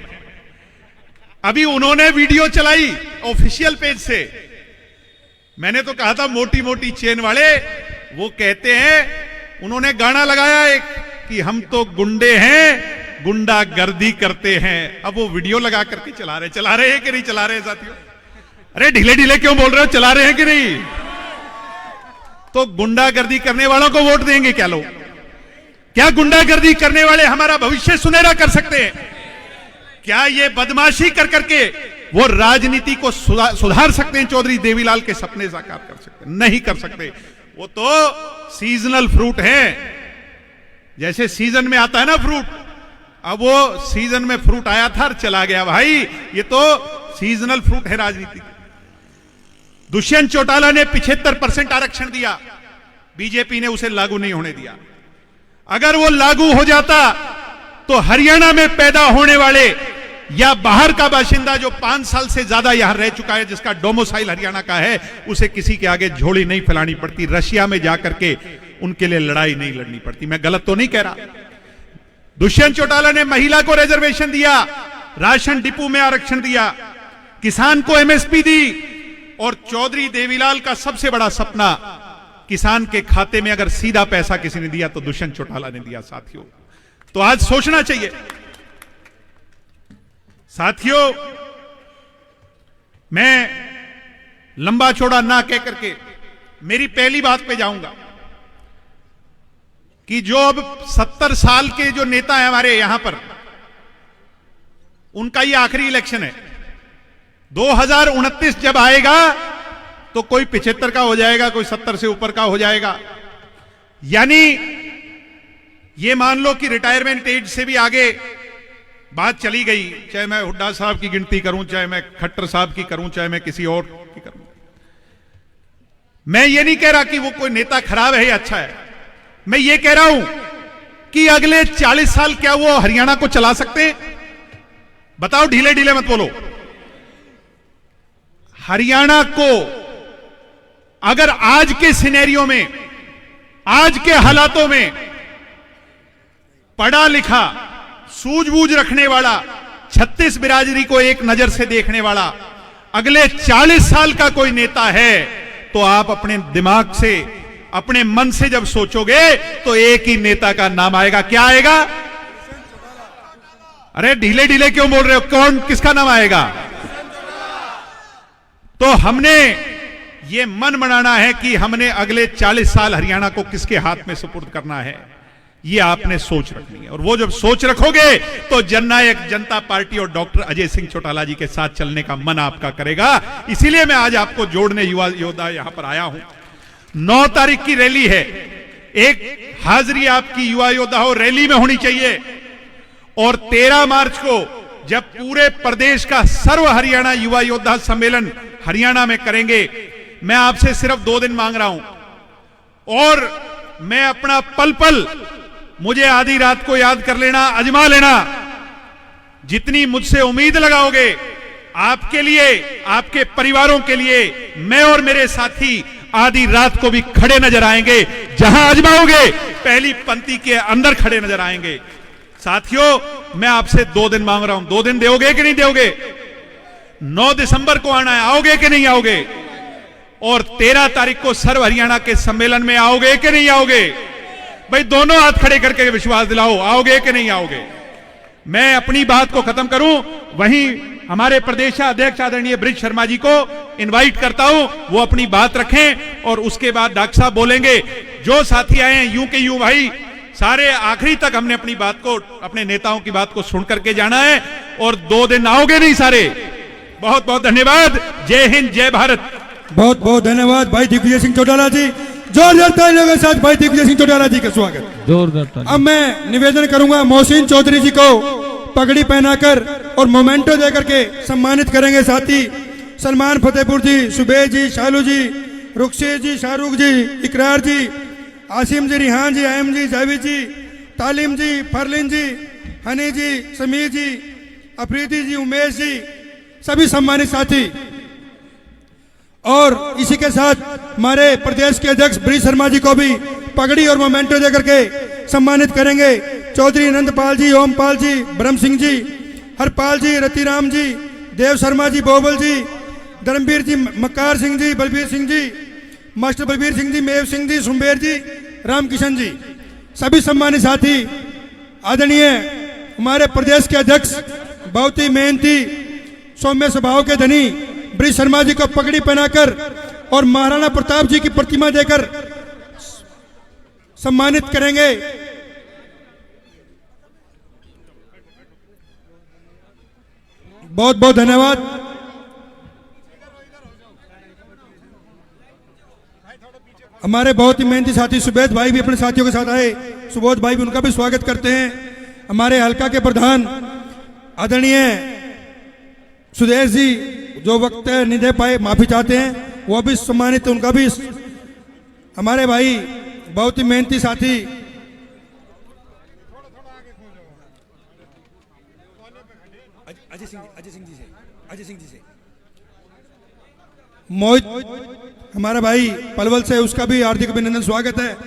अभी उन्होंने वीडियो चलाई ऑफिशियल पेज से, मैंने तो कहा था मोटी मोटी चेन वाले, वो कहते हैं, उन्होंने गाना लगाया एक कि हम तो गुंडे हैं, गुंडागर्दी करते हैं। अब वो वीडियो लगा करके चला रहे हैं कि नहीं चला रहे साथियों? अरे ढीले ढीले क्यों बोल रहे हो, चला रहे हैं कि नहीं? तो गुंडागर्दी करने वालों को वोट देंगे क्या लोग? क्या गुंडागर्दी करने वाले हमारा भविष्य सुनहरा कर सकते हैं? क्या ये बदमाशी कर करके वो राजनीति को सुधार सकते हैं? चौधरी देवीलाल के सपने साकार कर सकते हैं? नहीं कर सकते। वो तो सीजनल फ्रूट है, जैसे सीजन में आता है ना फ्रूट, अब वो सीजन में फ्रूट आया था और चला गया भाई, ये तो सीजनल फ्रूट है राजनीति। दुष्यंत चौटाला ने 75% आरक्षण दिया, बीजेपी ने उसे लागू नहीं होने दिया। अगर वो लागू हो जाता तो हरियाणा में पैदा होने वाले या बाहर का बाशिंदा जो 5 साल से ज्यादा यहां रह चुका है, जिसका डोमिसाइल हरियाणा का है, उसे किसी के आगे झोली नहीं फैलानी पड़ती, रशिया में जाकर के उनके लिए लड़ाई नहीं लड़नी पड़ती। मैं गलत तो नहीं कह रहा। दुष्यंत चौटाला ने महिला को रिजर्वेशन दिया, राशन डिपो में आरक्षण दिया, किसान को एमएसपी दी, और चौधरी देवीलाल का सबसे बड़ा सपना, किसान के खाते में अगर सीधा पैसा किसी ने दिया तो दुष्यंत चौटाला ने दिया। साथियों, तो आज सोचना चाहिए। साथियों, मैं लंबा चौड़ा ना कह करके मेरी पहली बात पे जाऊंगा कि जो अब 70 साल के जो नेता हैं हमारे यहां पर, उनका ये आखिरी इलेक्शन है। 2029 जब आएगा तो कोई 75 का हो जाएगा, कोई 70 से ऊपर का हो जाएगा। यानी ये मान लो कि रिटायरमेंट एज से भी आगे बात चली गई, चाहे मैं हुड्डा साहब की गिनती करूं, चाहे मैं खट्टर साहब की करूं, चाहे मैं किसी और की करूं। मैं ये नहीं कह रहा कि वो कोई नेता खराब है या अच्छा है, मैं ये कह रहा हूं कि अगले 40 साल क्या वो हरियाणा को चला सकते हैं? बताओ, ढीले ढीले मत बोलो। हरियाणा को अगर आज के सिनेरियो में, आज के हालातों में पढ़ा लिखा, सूझबूझ रखने वाला, 36 बिरादरी को एक नजर से देखने वाला अगले 40 साल का कोई नेता है, तो आप अपने दिमाग से, अपने मन से जब सोचोगे तो एक ही नेता का नाम आएगा। क्या आएगा? अरे ढीले ढीले क्यों बोल रहे हो? कौन, किसका नाम आएगा? तो हमने ये मन बनाना है कि हमने अगले 40 साल हरियाणा को किसके हाथ में सुपुर्द करना है, ये आपने सोच रखनी है। और वो जब सोच रखोगे तो जननायक जनता पार्टी और डॉक्टर अजय सिंह चौटाला जी के साथ चलने का मन आपका करेगा। इसीलिए मैं आज आपको जोड़ने युवा योद्धा यहां पर आया हूं। 9 तारीख की रैली है, एक हाजिरी आपकी युवा योद्धा हो रैली में होनी चाहिए। और 13 मार्च को जब पूरे प्रदेश का सर्व हरियाणा युवा योद्धा सम्मेलन हरियाणा में करेंगे, मैं आपसे सिर्फ 2 दिन मांग रहा हूं। और मैं अपना पल पल, मुझे आधी रात को याद कर लेना, अजमा लेना। जितनी मुझसे उम्मीद लगाओगे, आपके लिए, आपके परिवारों के लिए, मैं और मेरे साथी आधी रात को भी खड़े नजर आएंगे। जहां आजमाओगे पहली पंक्ति के अंदर खड़े नजर आएंगे। साथियों, मैं आपसे 2 दिन मांग रहा हूं। 2 दिन दोगे कि नहीं दोगे? 9 दिसंबर को आना है, आओगे कि नहीं आओगे? और 13 तारीख को सर्व हरियाणा के सम्मेलन में आओगे कि नहीं आओगे? भाई दोनों हाथ खड़े करके विश्वास दिलाओ, आओगे कि नहीं आओगे? मैं अपनी बात को खत्म करूं, वहीं हमारे प्रदेश अध्यक्ष आदरणीय ब्रिज शर्मा जी को इनवाइट करता हूं, वो अपनी बात रखें और उसके बाद डॉक्टर साहब बोलेंगे। जो साथी आए हैं यूं के यूं भाई, सारे आखिरी तक हमने अपनी बात को, अपने नेताओं की बात को सुन करके जाना है। और 2 दिन आओगे नहीं सारे? बहुत बहुत धन्यवाद। जय हिंद, जय भारत। बहुत बहुत धन्यवाद भाई दिग्विजय सिंह चौटाला जी। जोरदार तालियों के साथ भाई दिग्विजय सिंह चौटाला जी का स्वागत। जोरदार। अब मैं निवेदन करूंगा मोहसिन चौधरी जी को पगड़ी पहनाकर और मोमेंटो देकर के सम्मानित करेंगे। साथी सलमान फतेहपुर जी, सुबेह जी, शालू जी, रुखसेर जी, शाहरुख जी, इकरार जी, आसिम जी, रिहान जी, आयम जी, जावेद जी, तालिम जी, फरलिन जी, हनी जी, समीर जी, अफरीदी जी, उमेश जी, सभी सम्मानित साथी, और इसी के साथ हमारे प्रदेश के अध्यक्ष ब्रिज शर्मा जी को भी पगड़ी और मोमेंटो देकर के सम्मानित करेंगे। चौधरी नंदपाल जी, ओमपाल जी, ब्रह्म सिंह जी, हरपाल जी, रतिराम जी, देव शर्मा जी, बोबल जी, धर्मवीर जी, मक्कार सिंह जी, बलबीर सिंह जी, मास्टर बलबीर सिंह जी, मेव सिंह जी, सुम्बेर जी, रामकिशन जी, सभी सम्मानित साथी, आदरणीय हमारे प्रदेश के अध्यक्ष, बहुत ही मेहनती, सौम्य स्वभाव के धनी ब्रिज शर्मा जी को पगड़ी पहनाकर और महाराणा प्रताप जी की प्रतिमा देकर सम्मानित करेंगे। बहुत बहुत धन्यवाद। हमारे बहुत ही मेहनती साथी सुबोध भाई भी अपने साथियों के साथ आए, सुबोध भाई भी, उनका भी स्वागत करते हैं। हमारे हल्का के प्रधान आदरणीय सुदेश जी, जो वक्त नहीं दे पाए, माफी चाहते हैं, वो भी सम्मानित, उनका भी। हमारे भाई बहुत ही मेहनती साथी अजय सिंह जी से मोहित, हमारा भाई पलवल से, उसका भी हार्दिक अभिनंदन, स्वागत है।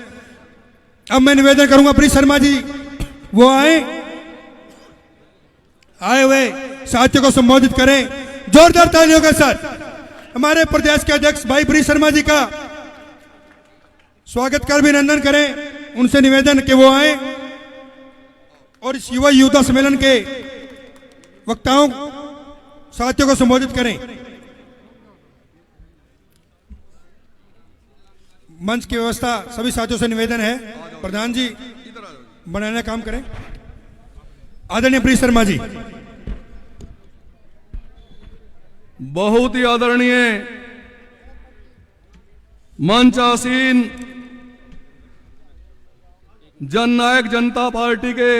अब मैं निवेदन करूंगा ब्रिज शर्मा जी वो आए हुए साथियों को संबोधित करें जोरदार तालियों के साथ। हमारे प्रदेश के अध्यक्ष भाई ब्रिज शर्मा जी का स्वागत कर अभिनंदन करें। उनसे निवेदन कि वो आए और इस युवा युवता सम्मेलन के वक्ताओं साथियों को संबोधित करें। मंच की व्यवस्था सभी साथियों से निवेदन है, प्रधान जी बनाने का काम करें। आदरणीय ब्रिज शर्मा जी। बहुत ही आदरणीय मंच आसीन जननायक जनता पार्टी के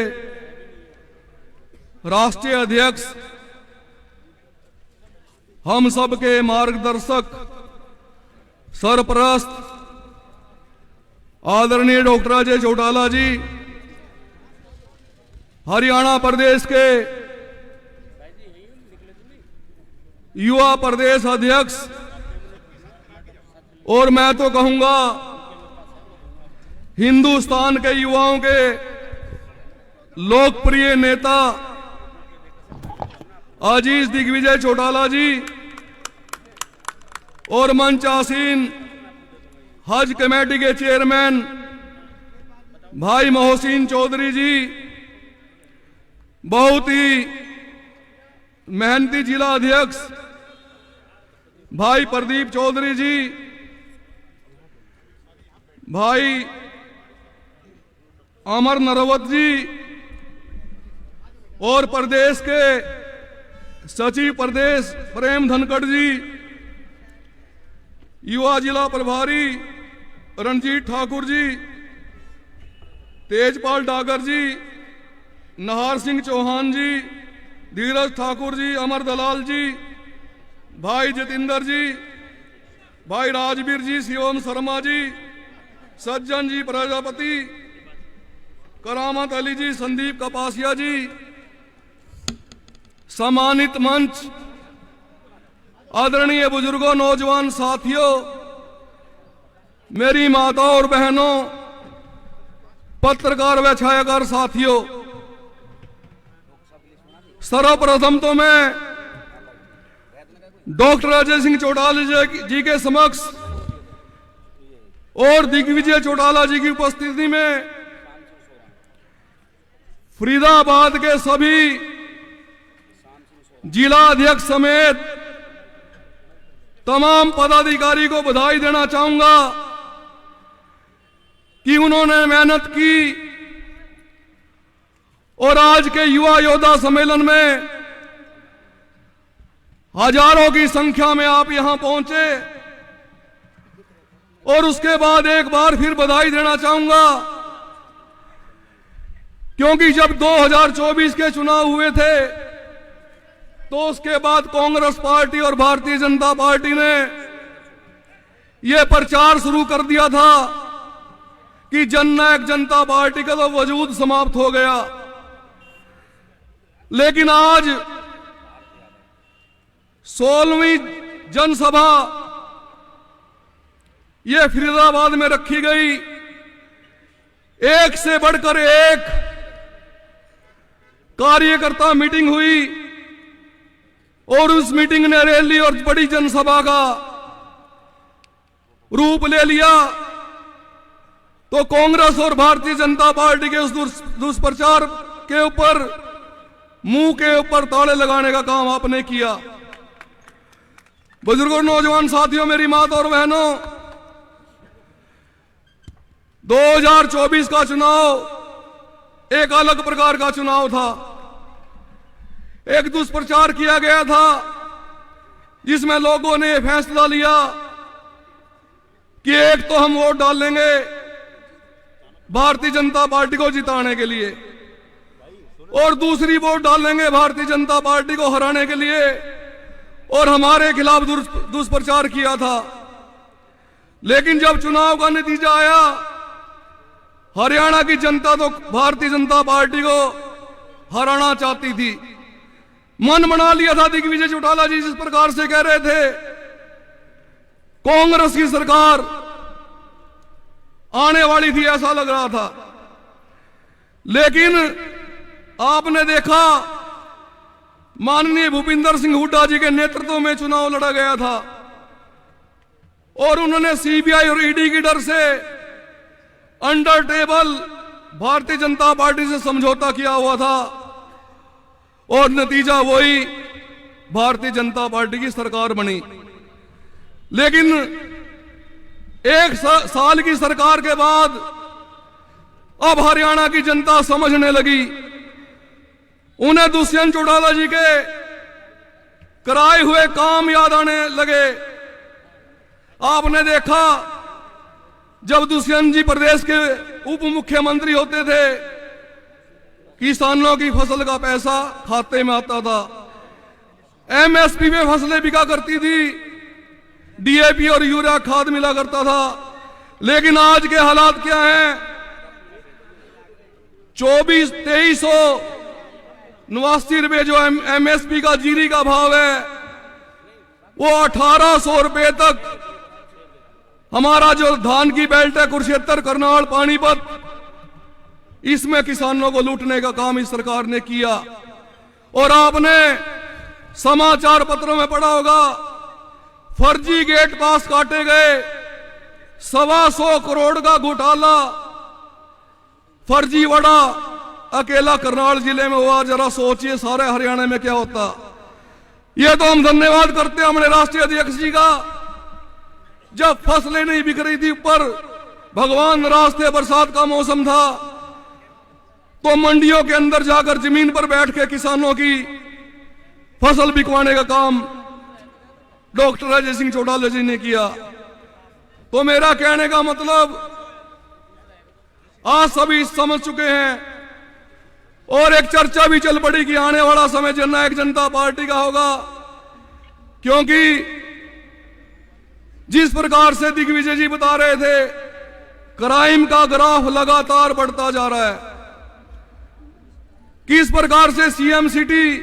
राष्ट्रीय अध्यक्ष, हम सब के मार्गदर्शक, सरपरस्त आदरणीय डॉक्टर अजय चौटाला जी, हरियाणा प्रदेश के युवा प्रदेश अध्यक्ष, और मैं तो कहूंगा हिंदुस्तान के युवाओं के लोकप्रिय नेता अजीज दिग्विजय चौटाला जी, और मंच आसीन हज कमेटी के चेयरमैन भाई मोहसिन चौधरी जी, बहुत ही मेहनती जिला अध्यक्ष भाई प्रदीप चौधरी जी, भाई अमर नरवत जी, और प्रदेश के सचिव प्रदेश प्रेम धनखड़ जी, युवा जिला प्रभारी रणजीत ठाकुर जी, तेजपाल डागर जी, नहार सिंह चौहान जी, धीरज ठाकुर जी, अमर दलाल जी, भाई जितेंद्र जी, भाई राजवीर जी, शिवम शर्मा जी, सज्जन जी प्रजापति, करामत अली जी, संदीप कपासिया जी, सम्मानित मंच, आदरणीय बुजुर्गों, नौजवान साथियों, मेरी माताओं और बहनों, पत्रकार व छायाकार साथियों, सर्वप्रथम तो मैं डॉक्टर अजय सिंह चौटाला जी के समक्ष और दिग्विजय चौटाला जी की उपस्थिति में फरीदाबाद के सभी जिला अध्यक्ष समेत तमाम पदाधिकारी को बधाई देना चाहूंगा कि उन्होंने मेहनत की और आज के युवा योद्धा सम्मेलन में हजारों की संख्या में आप यहां पहुंचे। और उसके बाद एक बार फिर बधाई देना चाहूंगा क्योंकि जब 2024 के चुनाव हुए थे तो उसके बाद कांग्रेस पार्टी और भारतीय जनता पार्टी ने यह प्रचार शुरू कर दिया था कि जननायक जनता पार्टी का तो वजूद समाप्त हो गया। लेकिन आज 16वीं जनसभा ये फरीदाबाद में रखी गई। एक से बढ़कर एक कार्यकर्ता मीटिंग हुई और उस मीटिंग ने रैली और बड़ी जनसभा का रूप ले लिया। तो कांग्रेस और भारतीय जनता पार्टी के उस दुष्प्रचार के ऊपर मुंह के ऊपर ताले लगाने का काम आपने किया। बुजुर्गों, नौजवान साथियों, मेरी माता और बहनों, 2024 का चुनाव एक अलग प्रकार का चुनाव था। एक दुष्प्रचार किया गया था जिसमें लोगों ने फैसला लिया कि एक तो हम वोट डालेंगे भारतीय जनता पार्टी को जिताने के लिए और दूसरी वोट डालेंगे भारतीय जनता पार्टी को हराने के लिए, और हमारे खिलाफ दुष्प्रचार किया था। लेकिन जब चुनाव का नतीजा आया, हरियाणा की जनता तो भारतीय जनता पार्टी को हराना चाहती थी। मन बना लिया था दिग्विजय चौटाला जी जिस प्रकार से कह रहे थे कांग्रेस की सरकार आने वाली थी, ऐसा लग रहा था। लेकिन आपने देखा माननीय भूपिंदर सिंह हुड्डा जी के नेतृत्व में चुनाव लड़ा गया था और उन्होंने सीबीआई और ईडी की डर से under table Bharatiya Janata party से समझौता किया हुआ था और नतीजा वही भारतीय जनता पार्टी की सरकार बनी। लेकिन एक साल की सरकार के बाद अब हरियाणा की जनता समझने लगी। उन्हें दुष्यंत चौटाला जी के कराए हुए काम याद आने लगे। आपने देखा जब दुष्यंत जी प्रदेश के उप मुख्यमंत्री होते थे, किसानों की फसल का पैसा खाते में आता था, एमएसपी में फसलें बिका करती थी, डीएपी और यूरिया खाद मिला करता था। लेकिन आज के हालात क्या हैं? 2389 रुपए जो एमएसपी का जीरी का भाव है वो 1800 रुपए तक। हमारा जो धान की बेल्ट है कुरुक्षेत्र, करनाल, पानीपत, इसमें किसानों को लूटने का काम इस सरकार ने किया। और आपने समाचार पत्रों में पढ़ा होगा फर्जी गेट पास काटे गए, 125 करोड़ का घोटाला फर्जीवाड़ा अकेला करनाल जिले में हुआ। जरा सोचिए सारे हरियाणा में क्या होता। ये तो हम धन्यवाद करते हैं हमारे राष्ट्रीय अध्यक्ष जी का, जब फसलें नहीं बिक रही थी, ऊपर भगवान रास्ते बरसात का मौसम था, तो मंडियों के अंदर जाकर जमीन पर बैठ के किसानों की फसल बिकवाने का काम डॉक्टर अजय सिंह चौटाला जी ने किया। तो मेरा कहने का मतलब आज सभी समझ चुके हैं और एक चर्चा भी चल पड़ी कि आने वाला समय जननायक जनता पार्टी का होगा, क्योंकि जिस प्रकार से दिग्विजय जी बता रहे थे क्राइम का ग्राफ लगातार बढ़ता जा रहा है, किस प्रकार से सीएम सिटी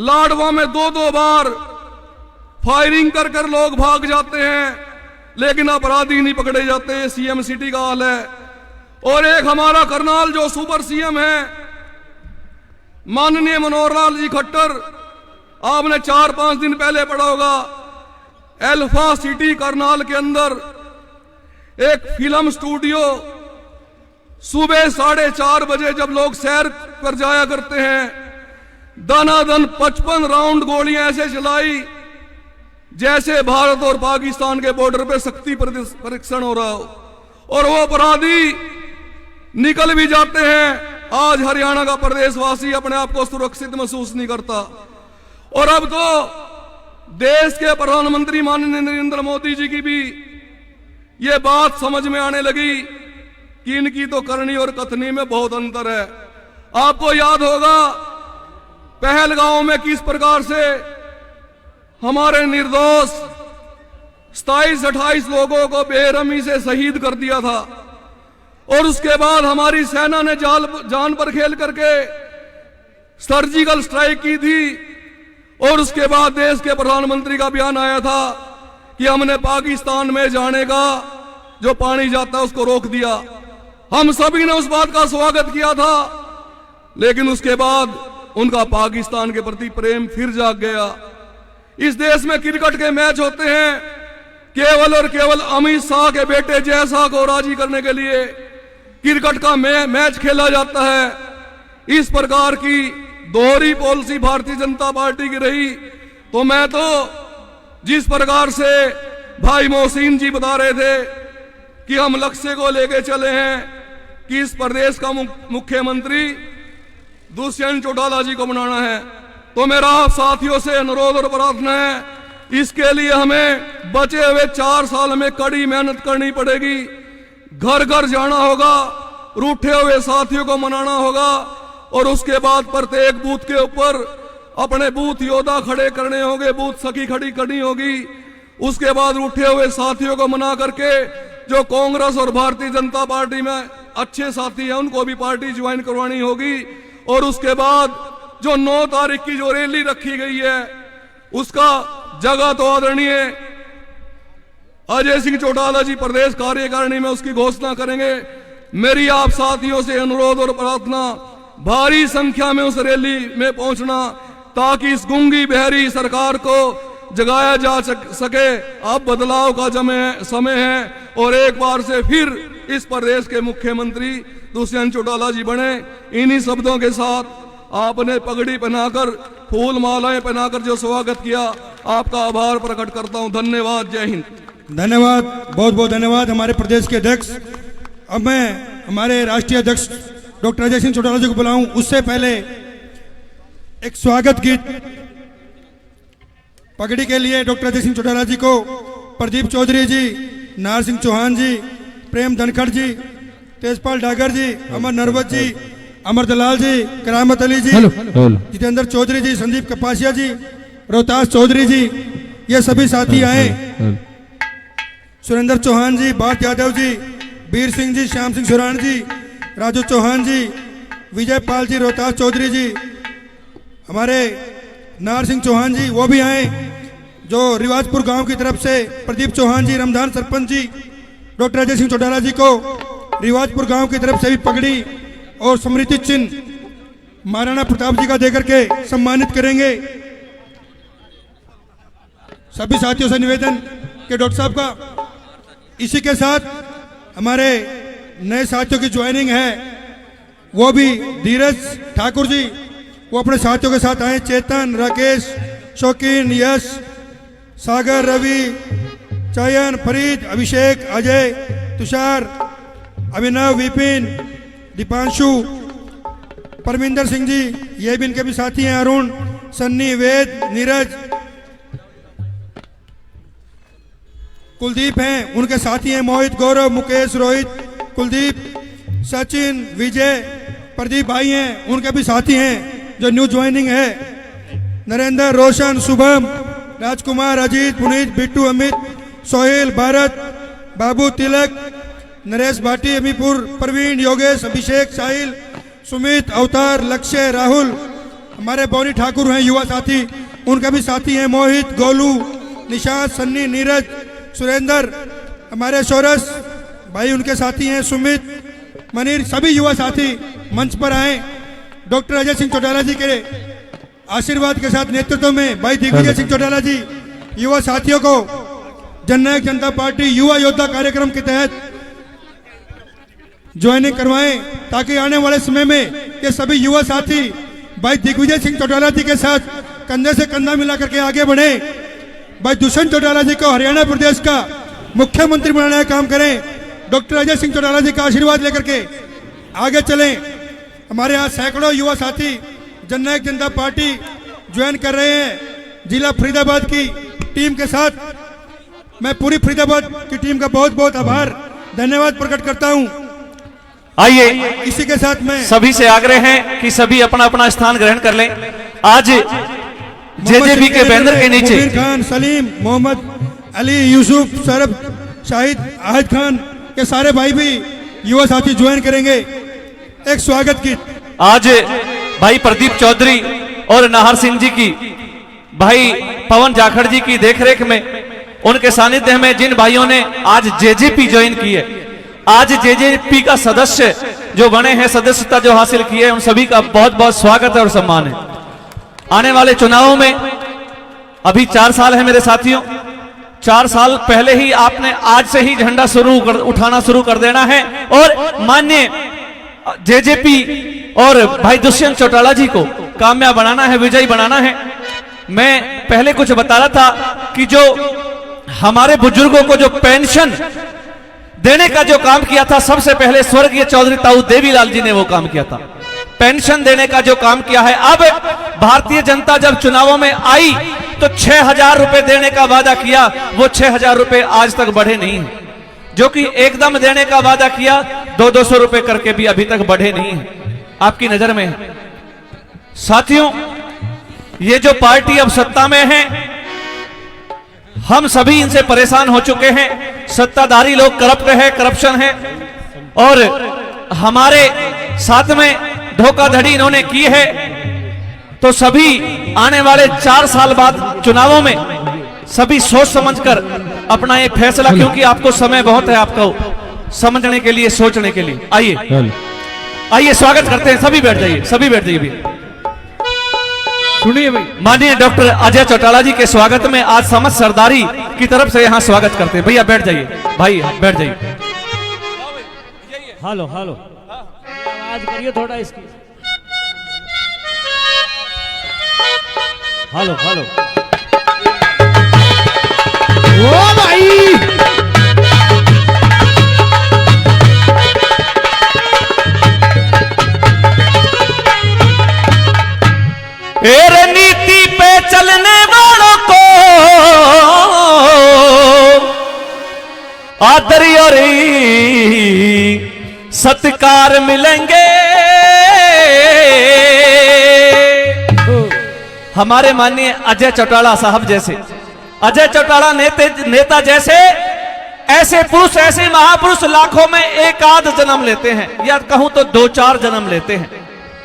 लाडवा में 2-2 बार फायरिंग कर कर लोग भाग जाते हैं लेकिन अपराधी नहीं पकड़े जाते। सीएम सिटी का हाल है। और एक हमारा करनाल जो सुपर सीएम है माननीय मनोहर लाल जी खट्टर, आपने 4-5 दिन पहले पढ़ा होगा एल्फा सिटी करनाल के अंदर एक फिल्म स्टूडियो सुबह 4:30 बजे जब लोग सैर पर जाया करते हैं, दनादन 55 राउंड गोलियां ऐसे चलाई जैसे भारत और पाकिस्तान के बॉर्डर पे शक्ति परीक्षण हो रहा हो, और वो अपराधी निकल भी जाते हैं। आज हरियाणा का प्रदेशवासी अपने आप को सुरक्षित महसूस नहीं करता। और अब तो देश के प्रधानमंत्री माननीय नरेंद्र मोदी जी की भी ये बात समझ में आने लगी कि इनकी तो करनी और कथनी में बहुत अंतर है। आपको याद होगा पहलगांव में किस प्रकार से हमारे निर्दोष 27-28 लोगों को बेरहमी से शहीद कर दिया था, और उसके बाद हमारी सेना ने जान पर खेल करके सर्जिकल स्ट्राइक की थी और उसके बाद देश के प्रधानमंत्री का बयान आया था कि हमने पाकिस्तान में जाने का जो पानी जाता है उसको रोक दिया। हम सभी ने उस बात का स्वागत किया था, लेकिन उसके बाद उनका पाकिस्तान के प्रति प्रेम फिर जाग गया। इस देश में क्रिकेट के मैच होते हैं केवल और केवल अमित शाह के बेटे जय शाह को राजी करने के लिए क्रिकेट का मैच खेला जाता है। इस प्रकार की दोहरी पॉलिसी भारतीय जनता पार्टी की रही। तो मैं तो जिस प्रकार से भाई मोहसिन जी बता रहे थे कि हम लक्ष्य को लेके चले हैं कि इस प्रदेश का मुख्यमंत्री दुष्यंत चौटाला जी को बनाना है, तो मेरा आप साथियों से अनुरोध और प्रार्थना है, इसके लिए हमें बचे हुए 4 साल में कड़ी मेहनत करनी पड़ेगी। घर घर जाना होगा, रूठे हुए साथियों को मनाना होगा और उसके बाद प्रत्येक बूथ के ऊपर अपने बूथ योद्धा खड़े करने होंगे, बूथ सखी खड़ी करनी होगी। उसके बाद रूठे हुए साथियों को मना करके जो कांग्रेस और भारतीय जनता पार्टी में अच्छे साथी हैं उनको भी पार्टी ज्वाइन करवानी होगी। और उसके बाद जो 9 तारीख की जो रैली रखी गई है उसका जगह तो आदरणीय अजय सिंह चौटाला जी प्रदेश कार्यकारिणी में उसकी घोषणा करेंगे। मेरी आप साथियों से अनुरोध और प्रार्थना, भारी संख्या में उस रैली में पहुंचना ताकि इस गूंगी बहरी सरकार को जगाया जा सके। अब बदलाव का समय है और एक बार से फिर इस प्रदेश के मुख्यमंत्री दुष्यंत चौटाला जी बने। इन्हीं शब्दों के साथ आपने पगड़ी पहनाकर फूल मालाएं पहनाकर जो स्वागत किया, आपका आभार प्रकट करता हूं। धन्यवाद। जय हिंद। धन्यवाद, बहुत बहुत धन्यवाद हमारे प्रदेश के अध्यक्ष। अब मैं हमारे राष्ट्रीय अध्यक्ष डॉक्टर अजय सिंह चौटाला जी को बुलाऊं, उससे पहले एक स्वागत गीत पगड़ी के लिए डॉक्टर अजय सिंह चौटाला जी को प्रदीप चौधरी जी, नार सिंह चौहान जी, प्रेम धनखड़ जी, तेजपाल डागर जी, अमर नरवत जी, अमर दलाल जी, करामत अली जी, जितेंद्र चौधरी जी, संदीप कपासिया जी, रोहतास चौधरी जी, ये सभी साथी आए। सुरेंद्र चौहान जी, भारत यादव जी, वीर सिंह जी, श्याम सिंह सुराण जी, राजू चौहान जी, विजय पाल जी, रोहतास चौधरी जी, हमारे नार सिंह चौहान जी वो भी आए। जो रिवाजपुर गांव की तरफ से प्रदीप चौहान जी, रमजान सरपंच जी, डॉक्टर अजय सिंह चौटाला जी को रिवाजपुर गांव की तरफ से भी पगड़ी और स्मृति चिन्ह महाराणा प्रताप जी का देकर के सम्मानित करेंगे। सभी साथियों से निवेदन कि डॉक्टर साहब का इसी के साथ हमारे नए साथियों की ज्वाइनिंग है, वो भी धीरज ठाकुर जी, वो अपने साथियों के साथ आए। चेतन, राकेश, शौकीन, यश, सागर, रवि, चयन, फरीद, अभिषेक, अजय, तुषार, अभिनव, विपिन, दीपांशु, परमिंदर सिंह जी, ये भी इनके भी साथी हैं। अरुण, सन्नी, वेद, नीरज, कुलदीप हैं, उनके साथी हैं। मोहित, गौरव, मुकेश, रोहित, कुलदीप, सचिन, विजय, प्रदीप भाई हैं, उनके भी साथी हैं जो न्यू ज्वाइनिंग है। नरेंद्र, रोशन, शुभम, राजकुमार, अजीत, पुनीत, बिट्टू, अमित, सोहेल, भारत, बाबू, तिलक, नरेश भाटी, अमीपुर, प्रवीण, योगेश, अभिषेक, साहिल, सुमित, अवतार, लक्ष्य, राहुल, हमारे बौनी ठाकुर हैं युवा साथी, उनका भी साथी हैं। मोहित, गोलू, निशांत, सन्नी, नीरज, सुरेंद्र, हमारे सोरस भाई उनके साथी हैं। सुमित, मनीर, सभी युवा साथी मंच पर आए। डॉक्टर अजय सिंह चौटाला जी के आशीर्वाद के साथ नेतृत्व में भाई दिग्विजय सिंह चौटाला जी युवा साथियों को जननायक जनता पार्टी युवा योद्धा कार्यक्रम के तहत ज्वाइनिंग करवाएं, ताकि आने वाले समय में ये सभी युवा साथी भाई दिग्विजय सिंह चौटाला जी के साथ कंधे से कंधा मिला करके आगे बढ़े। भाई दुष्यंत चौटाला जी को हरियाणा प्रदेश का मुख्यमंत्री बनाने का काम करें। डॉक्टर अजय सिंह चौटाला जी का आशीर्वाद लेकर के आगे चलें। हमारे यहाँ सैकड़ों युवा साथी जननायक जनता पार्टी ज्वाइन कर रहे हैं। जिला फरीदाबाद की टीम के साथ मैं पूरी फरीदाबाद की टीम का बहुत बहुत आभार धन्यवाद प्रकट करता हूं। आइए इसी के साथ में सभी से आग्रह है कि सभी अपना अपना स्थान ग्रहण कर लें। आज जेजेपी के बैनर के नीचे मुबीर खान, सलीम, मोहम्मद अली, यूसुफ, सरब, शाहिद, आहद खान के सारे भाई भी युवा साथी ज्वाइन करेंगे। एक स्वागत गीत आज भाई प्रदीप चौधरी और नाहर सिंह जी की भाई पवन जाखड़ जी की देखरेख में, उनके सानिध्य में जिन भाइयों ने आज जेजेपी ज्वाइन की है, आज जेजेपी का सदस्य जो बने हैं, सदस्यता जो हासिल की है, उन सभी का बहुत बहुत स्वागत है और सम्मान है। आने वाले चुनावों में अभी 4 साल है मेरे साथियों, 4 साल पहले ही आपने आज से ही झंडा उठाना शुरू कर देना है और माननीय जेजेपी और भाई दुष्यंत चौटाला जी को कामयाब बनाना है, विजयी बनाना है। मैं पहले कुछ बता रहा था कि जो हमारे बुजुर्गों को जो पेंशन देने का जो काम किया था, सबसे पहले स्वर्गीय चौधरी ताऊ देवीलाल जी ने वो काम किया था, पेंशन देने का जो काम किया है। अब भारतीय जनता जब चुनावों में आई तो 6,000 रुपए देने का वादा किया, वो 6,000 रुपए आज तक बढ़े नहीं है। जो कि एकदम देने का वादा किया 200-200 रुपए करके भी अभी तक बढ़े नहीं है, आपकी नजर में है। साथियों, ये जो पार्टी अब सत्ता में है, हम सभी इनसे परेशान हो चुके हैं। सत्ताधारी लोग करप्ट है, करप्शन है और हमारे साथ में धोखाधड़ी इन्होंने की है। तो सभी आने वाले 4 साल बाद चुनावों में सभी सोच समझकर अपना ये फैसला, क्योंकि आपको समय बहुत है आपको समझने के लिए, सोचने के लिए। आइए आइए, स्वागत करते हैं। सभी बैठ जाइए, सभी बैठ जाइए। भी सुनिए भाई, माननीय डॉक्टर अजय चौटाला जी के स्वागत में आज समस्त सरदारी की तरफ से यहाँ स्वागत करते हैं। भैया बैठ जाइए, भाई बैठ जाइए। हेलो हेलो, आवाज करिए थोड़ा इसकी। हेलो हेलो, ओ भाई नीति पे चलने वालों को आदर और सत्कार मिलेंगे। हमारे माननीय अजय चौटाला साहब जैसे, अजय चौटाला नेता जैसे ऐसे पुरुष, ऐसे महापुरुष लाखों में एक आध जन्म लेते हैं, या कहूं तो 2-4 जन्म लेते हैं,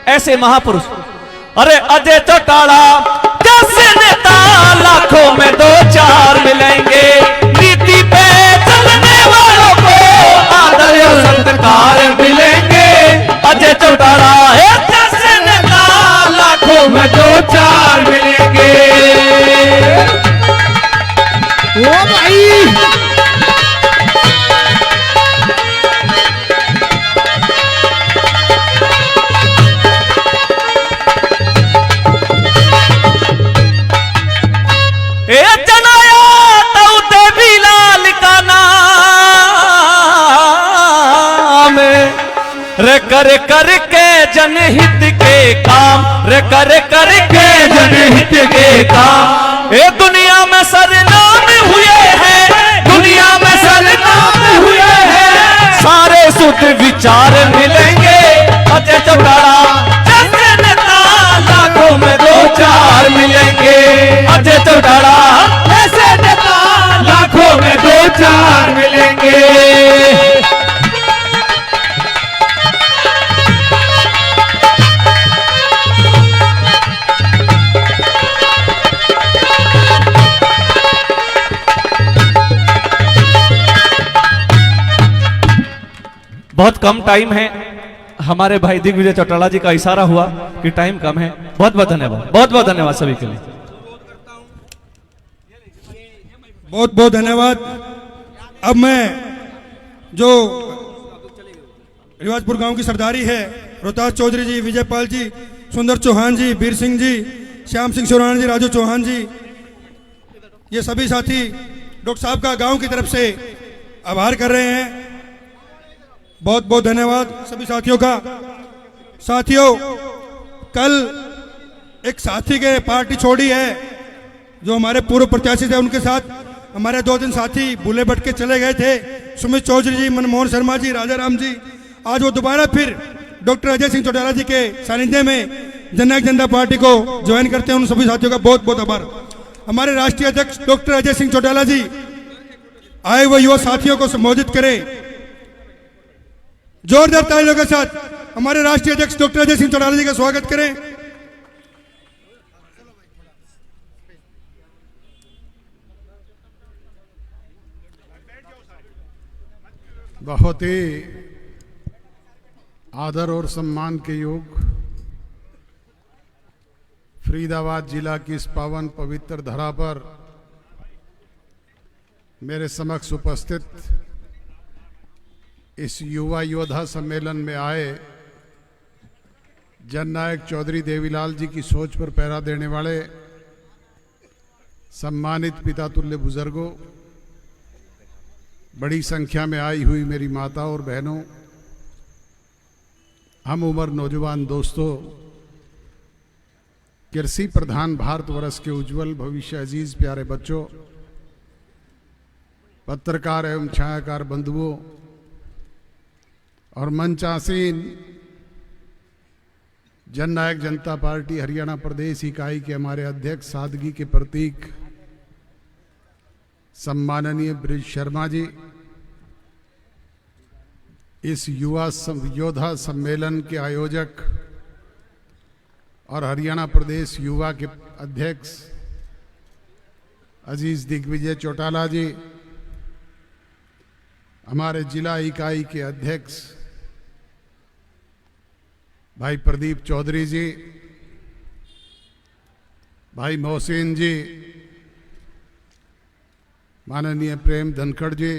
ऐसे महापुरुष। अरे अजय चौटाला जैसे नेता लाखों में 2-4 मिलेंगे। नीति पे चलने वालों को आदर और सत्कार मिलेंगे। अजय चौटाला जैसे नेता लाखों में 2-4 मिलेंगे। ओ भाई, जनाया ताऊ देवीलाल का नाम, रे कर कर के जनहित के काम, रे कर कर के जनहित के काम। ये दुनिया में सरनाम हुए हैं, दुनिया में सरनाम हुए हैं, सारे शुद्ध विचार मिलेंगे। अजय चौटाला जैसे नेता लाखों में 2-4 मिलेंगे। अजय चौटाला ऐसे नेता लाखों में 2-4 मिलेंगे। बहुत कम टाइम है, हमारे भाई दिग्विजय चौटाला जी का इशारा हुआ कि टाइम कम है। बहुत बहुत धन्यवाद, बहुत बहुत धन्यवाद सभी के लिए। बहुत बहुत धन्यवाद। अब मैं जो रिवाजपुर गांव की सरदारी है, रोहतास चौधरी जी, विजयपाल जी, सुंदर चौहान जी, वीर सिंह जी, श्याम सिंह सोराना जी, राजू चौहान जी, ये सभी साथी डॉक्टर साहब का गांव की तरफ से आभार कर रहे हैं। बहुत बहुत धन्यवाद सभी साथियों का। साथियों, कल एक साथी के पार्टी छोड़ी है, जो हमारे पूर्व प्रत्याशी थे, उनके साथ हमारे 2 साथी भूले भटके चले गए थे, सुमित चौधरी जी, मनमोहन शर्मा जी, राजा राम जी। आज वो दोबारा फिर डॉक्टर अजय सिंह चौटाला जी के सानिध्य में जननायक जनता पार्टी को ज्वाइन करते हैं। उन सभी साथियों का बहुत बहुत आभार। हमारे राष्ट्रीय अध्यक्ष डॉक्टर अजय सिंह चौटाला जी आए हुए युवा साथियों को संबोधित करें। जोरदार तालियों के साथ हमारे राष्ट्रीय अध्यक्ष डॉक्टर अजय सिंह चौटाला जी का स्वागत करें। बहुत ही आदर और सम्मान के योग फरीदाबाद जिला की इस पावन पवित्र धरा पर मेरे समक्ष उपस्थित इस युवा योद्धा सम्मेलन में आए जननायक चौधरी देवीलाल जी की सोच पर पहरा देने वाले सम्मानित पिता तुल्य बुजुर्गों, बड़ी संख्या में आई हुई मेरी माता और बहनों, हम उम्र नौजवान दोस्तों, कृषि प्रधान भारतवर्ष के उज्जवल भविष्य, अजीज प्यारे बच्चों, पत्रकार एवं छायाकार बंधुओं और मंचासीन जननायक जनता पार्टी हरियाणा प्रदेश इकाई के हमारे अध्यक्ष, सादगी के प्रतीक सम्माननीय ब्रिज शर्मा जी, इस युवा योद्धा सम्मेलन के आयोजक और हरियाणा प्रदेश युवा के अध्यक्ष अजीज दिग्विजय चौटाला जी, हमारे जिला इकाई के अध्यक्ष भाई प्रदीप चौधरी जी, भाई मोहसिन जी, माननीय प्रेम धनखड़ जी,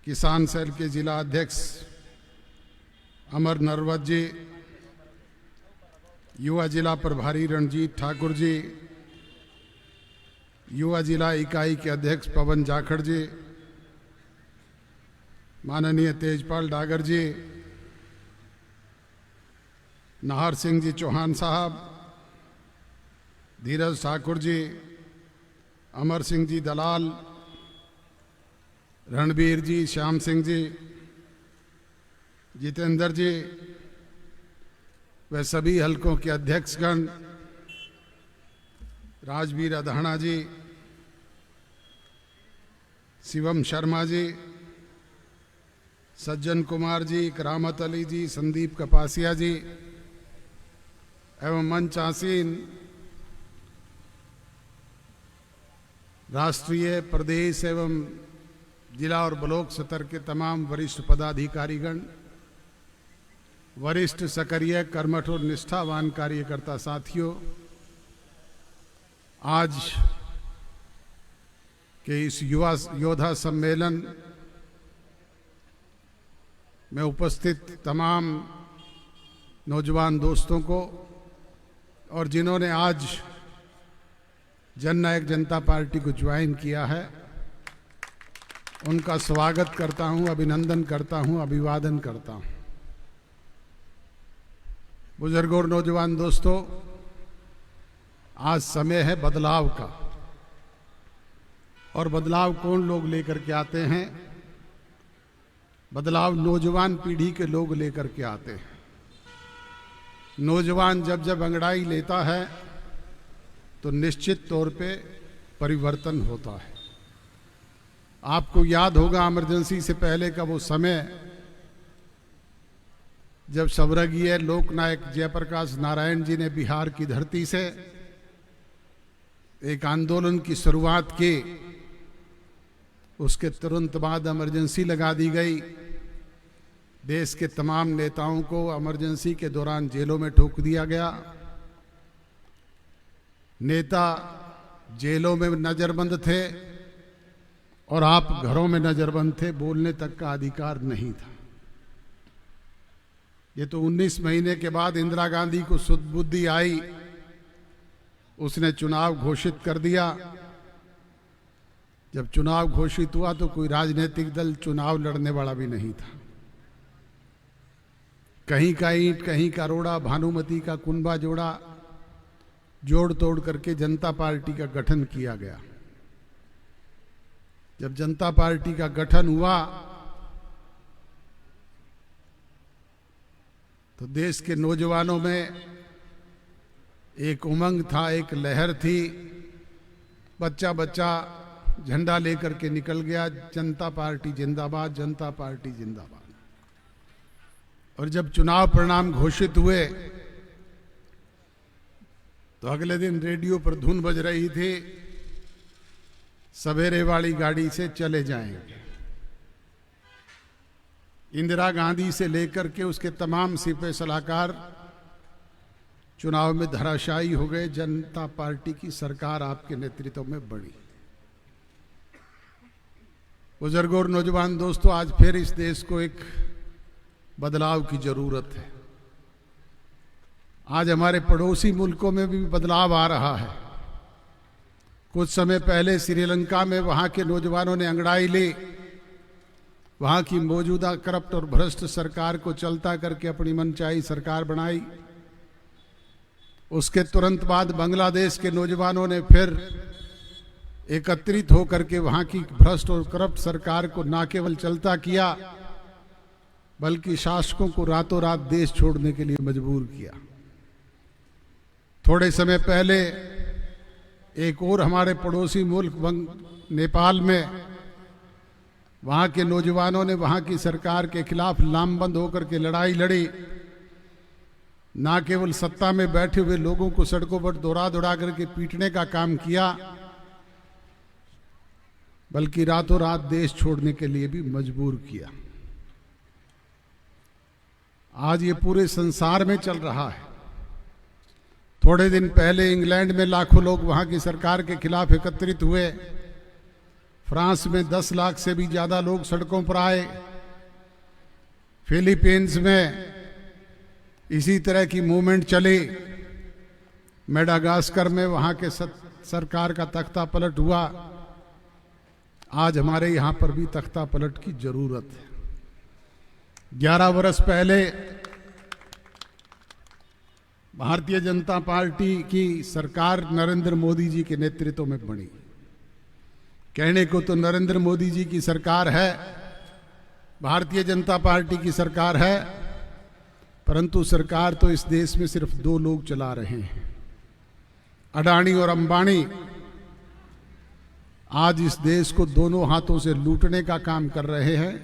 किसान सेल के जिला अध्यक्ष अमर नरवत जी, युवा जिला प्रभारी रणजीत ठाकुर जी, युवा जिला इकाई के अध्यक्ष पवन जाखड़ जी, माननीय तेजपाल डागर जी, नाहर सिंह जी चौहान साहब, धीरज ठाकुर जी, अमर सिंह जी दलाल, रणबीर जी, श्याम सिंह जी, जितेंद्र जी, व सभी हलकों के अध्यक्षगण, राजवीर अधाना जी, शिवम शर्मा जी, सज्जन कुमार जी, करामत अली जी, संदीप कपासिया जी एवं मंच आसीन राष्ट्रीय, प्रदेश एवं जिला और ब्लॉक स्तर के तमाम वरिष्ठ पदाधिकारीगण, वरिष्ठ सक्रिय कर्मठ और निष्ठावान कार्यकर्ता साथियों, आज के इस युवा योद्धा सम्मेलन में उपस्थित तमाम नौजवान दोस्तों को और जिन्होंने आज जननायक जनता पार्टी को ज्वाइन किया है, उनका स्वागत करता हूं, अभिनंदन करता हूं, अभिवादन करता हूं। बुजुर्गों और नौजवान दोस्तों, आज समय है बदलाव का, और बदलाव कौन लोग लेकर के आते हैं? बदलाव नौजवान पीढ़ी के लोग लेकर के आते हैं। नौजवान जब जब अंगड़ाई लेता है तो निश्चित तौर पे परिवर्तन होता है। आपको याद होगा इमरजेंसी से पहले का वो समय जब स्वर्गीय लोकनायक जयप्रकाश नारायण जी ने बिहार की धरती से एक आंदोलन की शुरुआत की। उसके तुरंत बाद इमरजेंसी लगा दी गई। देश के तमाम नेताओं को इमरजेंसी के दौरान जेलों में ठोक दिया गया। नेता जेलों में नजरबंद थे और आप घरों में नजरबंद थे, बोलने तक का अधिकार नहीं था। ये तो 19 महीने के बाद इंदिरा गांधी को सुध बुद्धि आई, उसने चुनाव घोषित कर दिया। जब चुनाव घोषित हुआ तो कोई राजनीतिक दल चुनाव लड़ने वाला भी नहीं था। कहीं का ईंट, कहीं का रोड़ा, भानुमति का कुनबा जोड़ा, जोड़ तोड़ करके जनता पार्टी का गठन किया गया। जब जनता पार्टी का गठन हुआ तो देश के नौजवानों में एक उमंग था, एक लहर थी। बच्चा बच्चा झंडा लेकर के निकल गया, जनता पार्टी जिंदाबाद, जनता पार्टी जिंदाबाद। और जब चुनाव परिणाम घोषित हुए तो अगले दिन रेडियो पर धुन बज रही थी, सवेरे वाली गाड़ी से चले जाएंगे। इंदिरा गांधी से लेकर के उसके तमाम सिपह सलाहकार चुनाव में धराशायी हो गए। जनता पार्टी की सरकार आपके नेतृत्व में बनी। बुजुर्गों और नौजवान दोस्तों, आज फिर इस देश को एक बदलाव की जरूरत है। आज हमारे पड़ोसी मुल्कों में भी बदलाव आ रहा है। कुछ समय पहले श्रीलंका में वहां के नौजवानों ने अंगड़ाई ली, वहां की मौजूदा करप्ट और भ्रष्ट सरकार को चलता करके अपनी मनचाही सरकार बनाई। उसके तुरंत बाद बांग्लादेश के नौजवानों ने फिर एकत्रित होकर के वहां की भ्रष्ट और करप्ट सरकार को न केवल चलता किया, बल्कि शासकों को रातों रात देश छोड़ने के लिए मजबूर किया। थोड़े समय पहले एक और हमारे पड़ोसी मुल्क नेपाल में वहां के नौजवानों ने वहां की सरकार के खिलाफ लामबंद होकर के लड़ाई लड़ी। ना केवल सत्ता में बैठे हुए लोगों को सड़कों पर दौड़ा दौड़ा करके पीटने का काम किया, बल्कि रातों रात देश छोड़ने के लिए भी मजबूर किया। आज ये पूरे संसार में चल रहा है। थोड़े दिन पहले इंग्लैंड में लाखों लोग वहां की सरकार के खिलाफ एकत्रित हुए। फ्रांस में 10 लाख से भी ज्यादा लोग सड़कों पर आए। फिलीपींस में इसी तरह की मूवमेंट चली। मेडागास्कर में वहां के सरकार का तख्ता पलट हुआ। आज हमारे यहां पर भी तख्ता पलट की जरूरत है। 11 वर्ष पहले भारतीय जनता पार्टी की सरकार नरेंद्र मोदी जी के नेतृत्व में बनी। कहने को तो नरेंद्र मोदी जी की सरकार है, भारतीय जनता पार्टी की सरकार है, परंतु सरकार तो इस देश में सिर्फ 2 लोग चला रहे हैं, अडानी और अंबानी। आज इस देश को दोनों हाथों से लूटने का काम कर रहे हैं।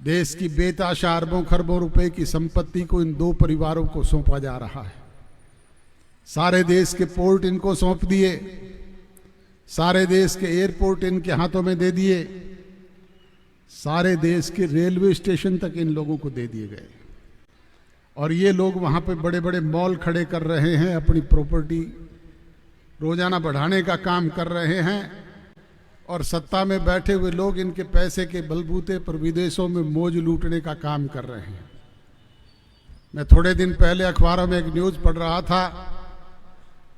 देश की बेताशा अरबों खरबों रुपए की संपत्ति को इन 2 परिवारों को सौंपा जा रहा है। सारे देश के पोर्ट इनको सौंप दिए, सारे देश के एयरपोर्ट इनके हाथों में दे दिए, सारे देश के रेलवे स्टेशन तक इन लोगों को दे दिए गए। और ये लोग वहां पे बड़े बड़े मॉल खड़े कर रहे हैं, अपनी प्रॉपर्टी रोजाना बढ़ाने का काम कर रहे हैं। और सत्ता में बैठे हुए लोग इनके पैसे के बलबूते पर विदेशों में मौज लूटने का काम कर रहे हैं। मैं थोड़े दिन पहले अखबारों में एक न्यूज पढ़ रहा था।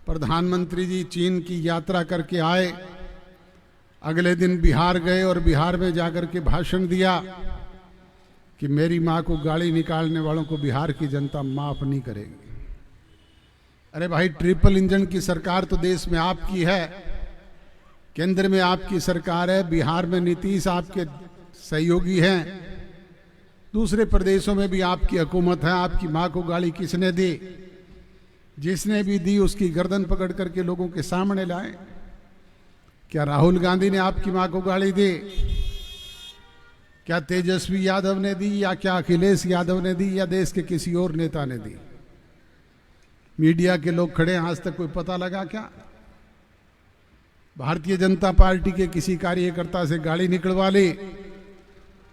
प्रधानमंत्री जी चीन की यात्रा करके आए, अगले दिन बिहार गए और बिहार में जाकर के भाषण दिया कि मेरी मां को गाड़ी निकालने वालों को बिहार की जनता माफ नहीं करेगी। अरे भाई, ट्रिपल इंजन की सरकार तो देश में आपकी है, केंद्र में आपकी सरकार है, बिहार में नीतीश आपके सहयोगी हैं, दूसरे प्रदेशों में भी आपकी हुकूमत है। आपकी मां को गाड़ी किसने दी? जिसने भी दी उसकी गर्दन पकड़ करके लोगों के सामने लाए। क्या राहुल गांधी ने आपकी मां को गाड़ी दी? क्या तेजस्वी यादव ने दी, या क्या अखिलेश यादव ने दी, या देश के किसी और नेता ने दी? मीडिया के लोग खड़े, आज तक कोई पता लगा क्या? भारतीय जनता पार्टी के किसी कार्यकर्ता से गाड़ी निकलवा ली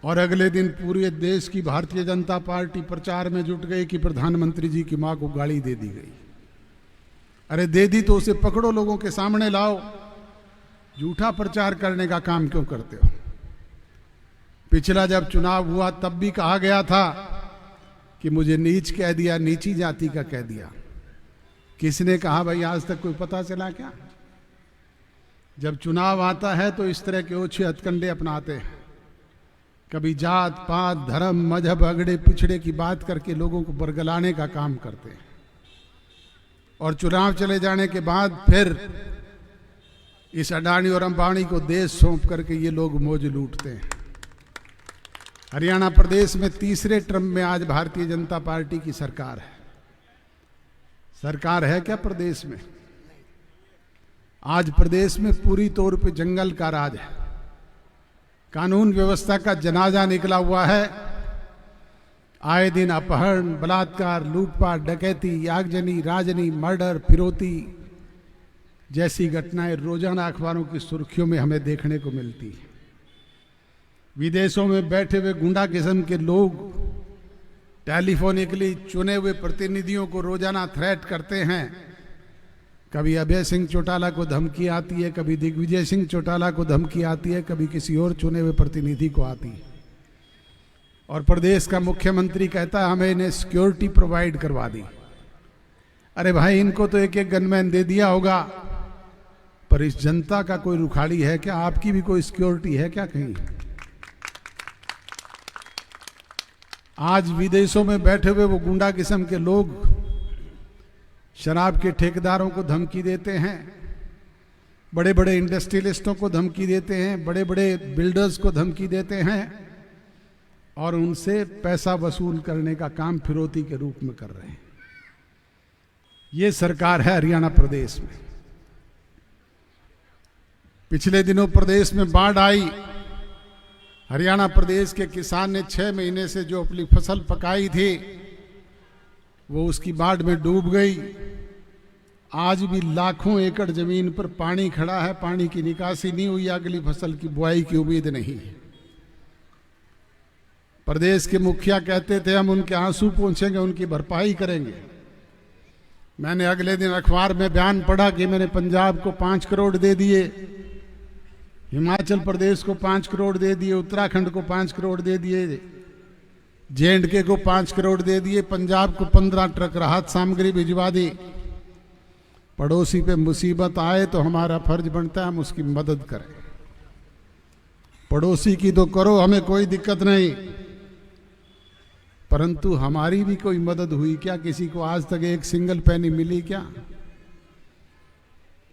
और अगले दिन पूरे देश की भारतीय जनता पार्टी प्रचार में जुट गई कि प्रधानमंत्री जी की मां को गाड़ी दे दी गई। अरे दे दी तो उसे पकड़ो, लोगों के सामने लाओ। झूठा प्रचार करने का काम क्यों करते हो? पिछला जब चुनाव हुआ तब भी कहा गया था कि मुझे नीच कह दिया, नीची जाति का कह दिया। किसने कहा भाई? आज तक कोई पता चला क्या? जब चुनाव आता है तो इस तरह के ओछे हथकंडे अपनाते हैं। कभी जात पात धर्म मजहब अगड़े पिछड़े की बात करके लोगों को बरगलाने का काम करते हैं, और चुनाव चले जाने के बाद फिर इस अडानी और अंबानी को देश सौंप करके ये लोग मौज लूटते हैं। हरियाणा प्रदेश में तीसरे टर्म में आज भारतीय जनता पार्टी की सरकार है। सरकार है क्या प्रदेश में? आज प्रदेश में पूरी तौर पे जंगल का राज है। कानून व्यवस्था का जनाजा निकला हुआ है। आए दिन अपहरण, बलात्कार, लूटपाट, डकैती, आगजनी, राजनी, मर्डर, फिरौती जैसी घटनाएं रोजाना अखबारों की सुर्खियों में हमें देखने को मिलती है। विदेशों में बैठे हुए गुंडा किस्म के लोग टेलीफोनिकली चुने हुए प्रतिनिधियों को रोजाना थ्रेट करते हैं। कभी अभय सिंह चौटाला को धमकी आती है, कभी दिग्विजय सिंह चौटाला को धमकी आती है, कभी किसी और चुने हुए प्रतिनिधि को आती है। और प्रदेश का मुख्यमंत्री कहता है हमें इन्हें सिक्योरिटी प्रोवाइड करवा दी। अरे भाई, इनको तो एक एक गनमैन दे दिया होगा, पर इस जनता का कोई रुखाड़ी है क्या? आपकी भी कोई सिक्योरिटी है क्या कहीं? आज विदेशों में बैठे हुए वो गुंडा किस्म के लोग शराब के ठेकेदारों को धमकी देते हैं, बड़े बड़े इंडस्ट्रियलिस्टों को धमकी देते हैं, बड़े बड़े बिल्डर्स को धमकी देते हैं और उनसे पैसा वसूल करने का काम फिरौती के रूप में कर रहे हैं। ये सरकार है हरियाणा प्रदेश में। पिछले दिनों प्रदेश में बाढ़ आई। हरियाणा प्रदेश के किसान ने 6 महीने से जो अपनी फसल पकाई थी वो उसकी बाढ़ में डूब गई। आज भी लाखों एकड़ जमीन पर पानी खड़ा है, पानी की निकासी नहीं हुई, अगली फसल की बुआई की उम्मीद नहीं है। प्रदेश के मुखिया कहते थे हम उनके आंसू पहुंचेंगे, उनकी भरपाई करेंगे। मैंने अगले दिन अखबार में बयान पढ़ा कि मैंने पंजाब को 5 करोड़ दे दिए, हिमाचल प्रदेश को 5 करोड़ दे दिए, उत्तराखंड को 5 करोड़ दे दिए, जे&के को 5 करोड़ दे दिए, पंजाब को 15 ट्रक राहत सामग्री भिजवा दी। पड़ोसी पे मुसीबत आए तो हमारा फर्ज बनता है हम उसकी मदद करें। पड़ोसी की तो करो, हमें कोई दिक्कत नहीं, परंतु हमारी भी कोई मदद हुई क्या? किसी को आज तक एक सिंगल पैनी मिली क्या?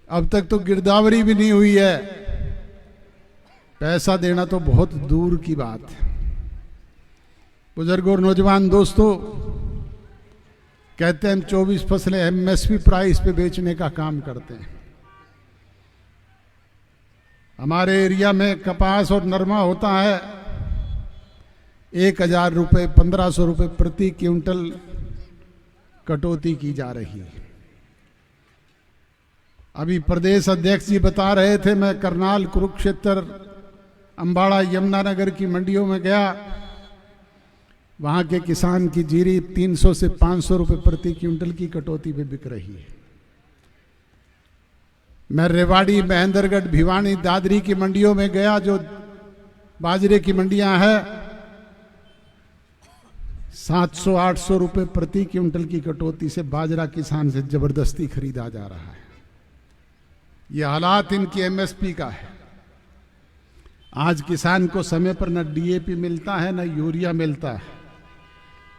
अब तक तो गिरदावरी भी नहीं हुई है। पैसा देना तो बहुत दूर की बात है। बुजुर्ग और नौजवान दोस्तों, कहते हैं हम 24 फसलें एमएसपी प्राइस पे बेचने का काम करते हैं। हमारे एरिया में कपास और नरमा होता है 1000 रुपये 1500 रुपये प्रति क्विंटल कटौती की जा रही है। अभी प्रदेश अध्यक्ष जी बता रहे थे, मैं करनाल, कुरुक्षेत्र, अंबाड़ा, यमुनानगर की मंडियों में गया। वहां के किसान की जीरी 300 से 500 रुपये प्रति क्विंटल की कटौती पे बिक रही है। मैं रेवाड़ी, महेंद्रगढ़, भिवानी, दादरी की मंडियों में गया, जो बाजरे की मंडियां हैं, 700-800 रुपये प्रति क्विंटल की कटौती से बाजरा किसान से जबरदस्ती खरीदा जा रहा है। यह हालात इनकी एमएसपी का है। आज किसान को समय पर न डीएपी मिलता है न यूरिया मिलता है।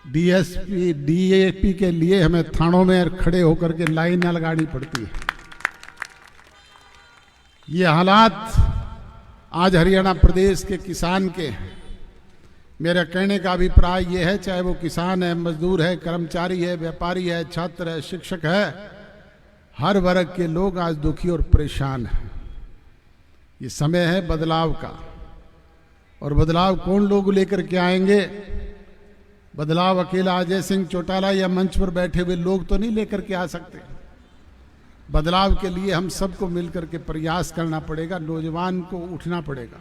डीएपी के लिए हमें थानों में खड़े होकर के लाइन लगानी पड़ती है। ये हालात आज हरियाणा प्रदेश के किसान के हैं। मेरा कहने का अभिप्राय ये है, चाहे वो किसान है, मजदूर है, कर्मचारी है, व्यापारी है, छात्र है, शिक्षक है, हर वर्ग के लोग आज दुखी और परेशान हैं। ये समय है बदलाव का, और बदलाव कौन लोग लेकर के आएंगे? बदलाव अकेला अजय सिंह चौटाला या मंच पर बैठे हुए लोग तो नहीं लेकर के आ सकते। बदलाव के लिए हम सबको मिलकर के प्रयास करना पड़ेगा, नौजवान को उठना पड़ेगा,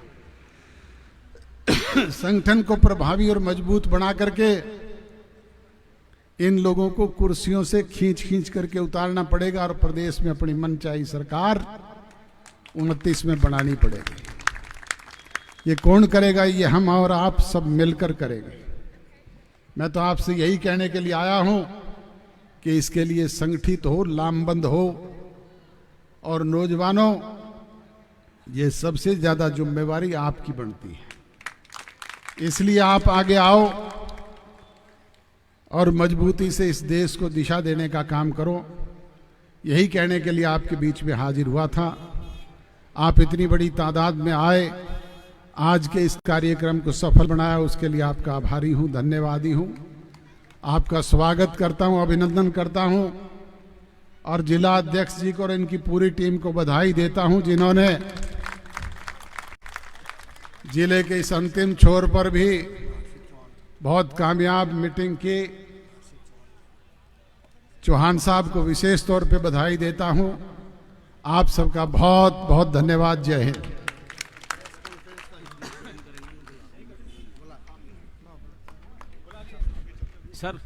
संगठन को प्रभावी और मजबूत बना करके इन लोगों को कुर्सियों से खींच खींच करके उतारना पड़ेगा और प्रदेश में अपनी मनचाही सरकार 29 में बनानी पड़ेगी। ये कौन करेगा? ये हम और आप सब मिलकर करेंगे। मैं तो आपसे यही कहने के लिए आया हूं कि इसके लिए संगठित हो, लामबंद हो, और नौजवानों, ये सबसे ज्यादा जिम्मेवारी आपकी बनती है। इसलिए आप आगे आओ और मजबूती से इस देश को दिशा देने का काम करो। यही कहने के लिए आपके बीच में हाजिर हुआ था। आप इतनी बड़ी तादाद में आए, आज के इस कार्यक्रम को सफल बनाया, उसके लिए आपका आभारी हूं, धन्यवादी हूं। आपका स्वागत करता हूं, अभिनंदन करता हूं, और जिला अध्यक्ष जी को और इनकी पूरी टीम को बधाई देता हूं, जिन्होंने जिले के इस अंतिम छोर पर भी बहुत कामयाब मीटिंग की। चौहान साहब को विशेष तौर पे बधाई देता हूं। आप सबका बहुत बहुत धन्यवाद। जय हिंद। सर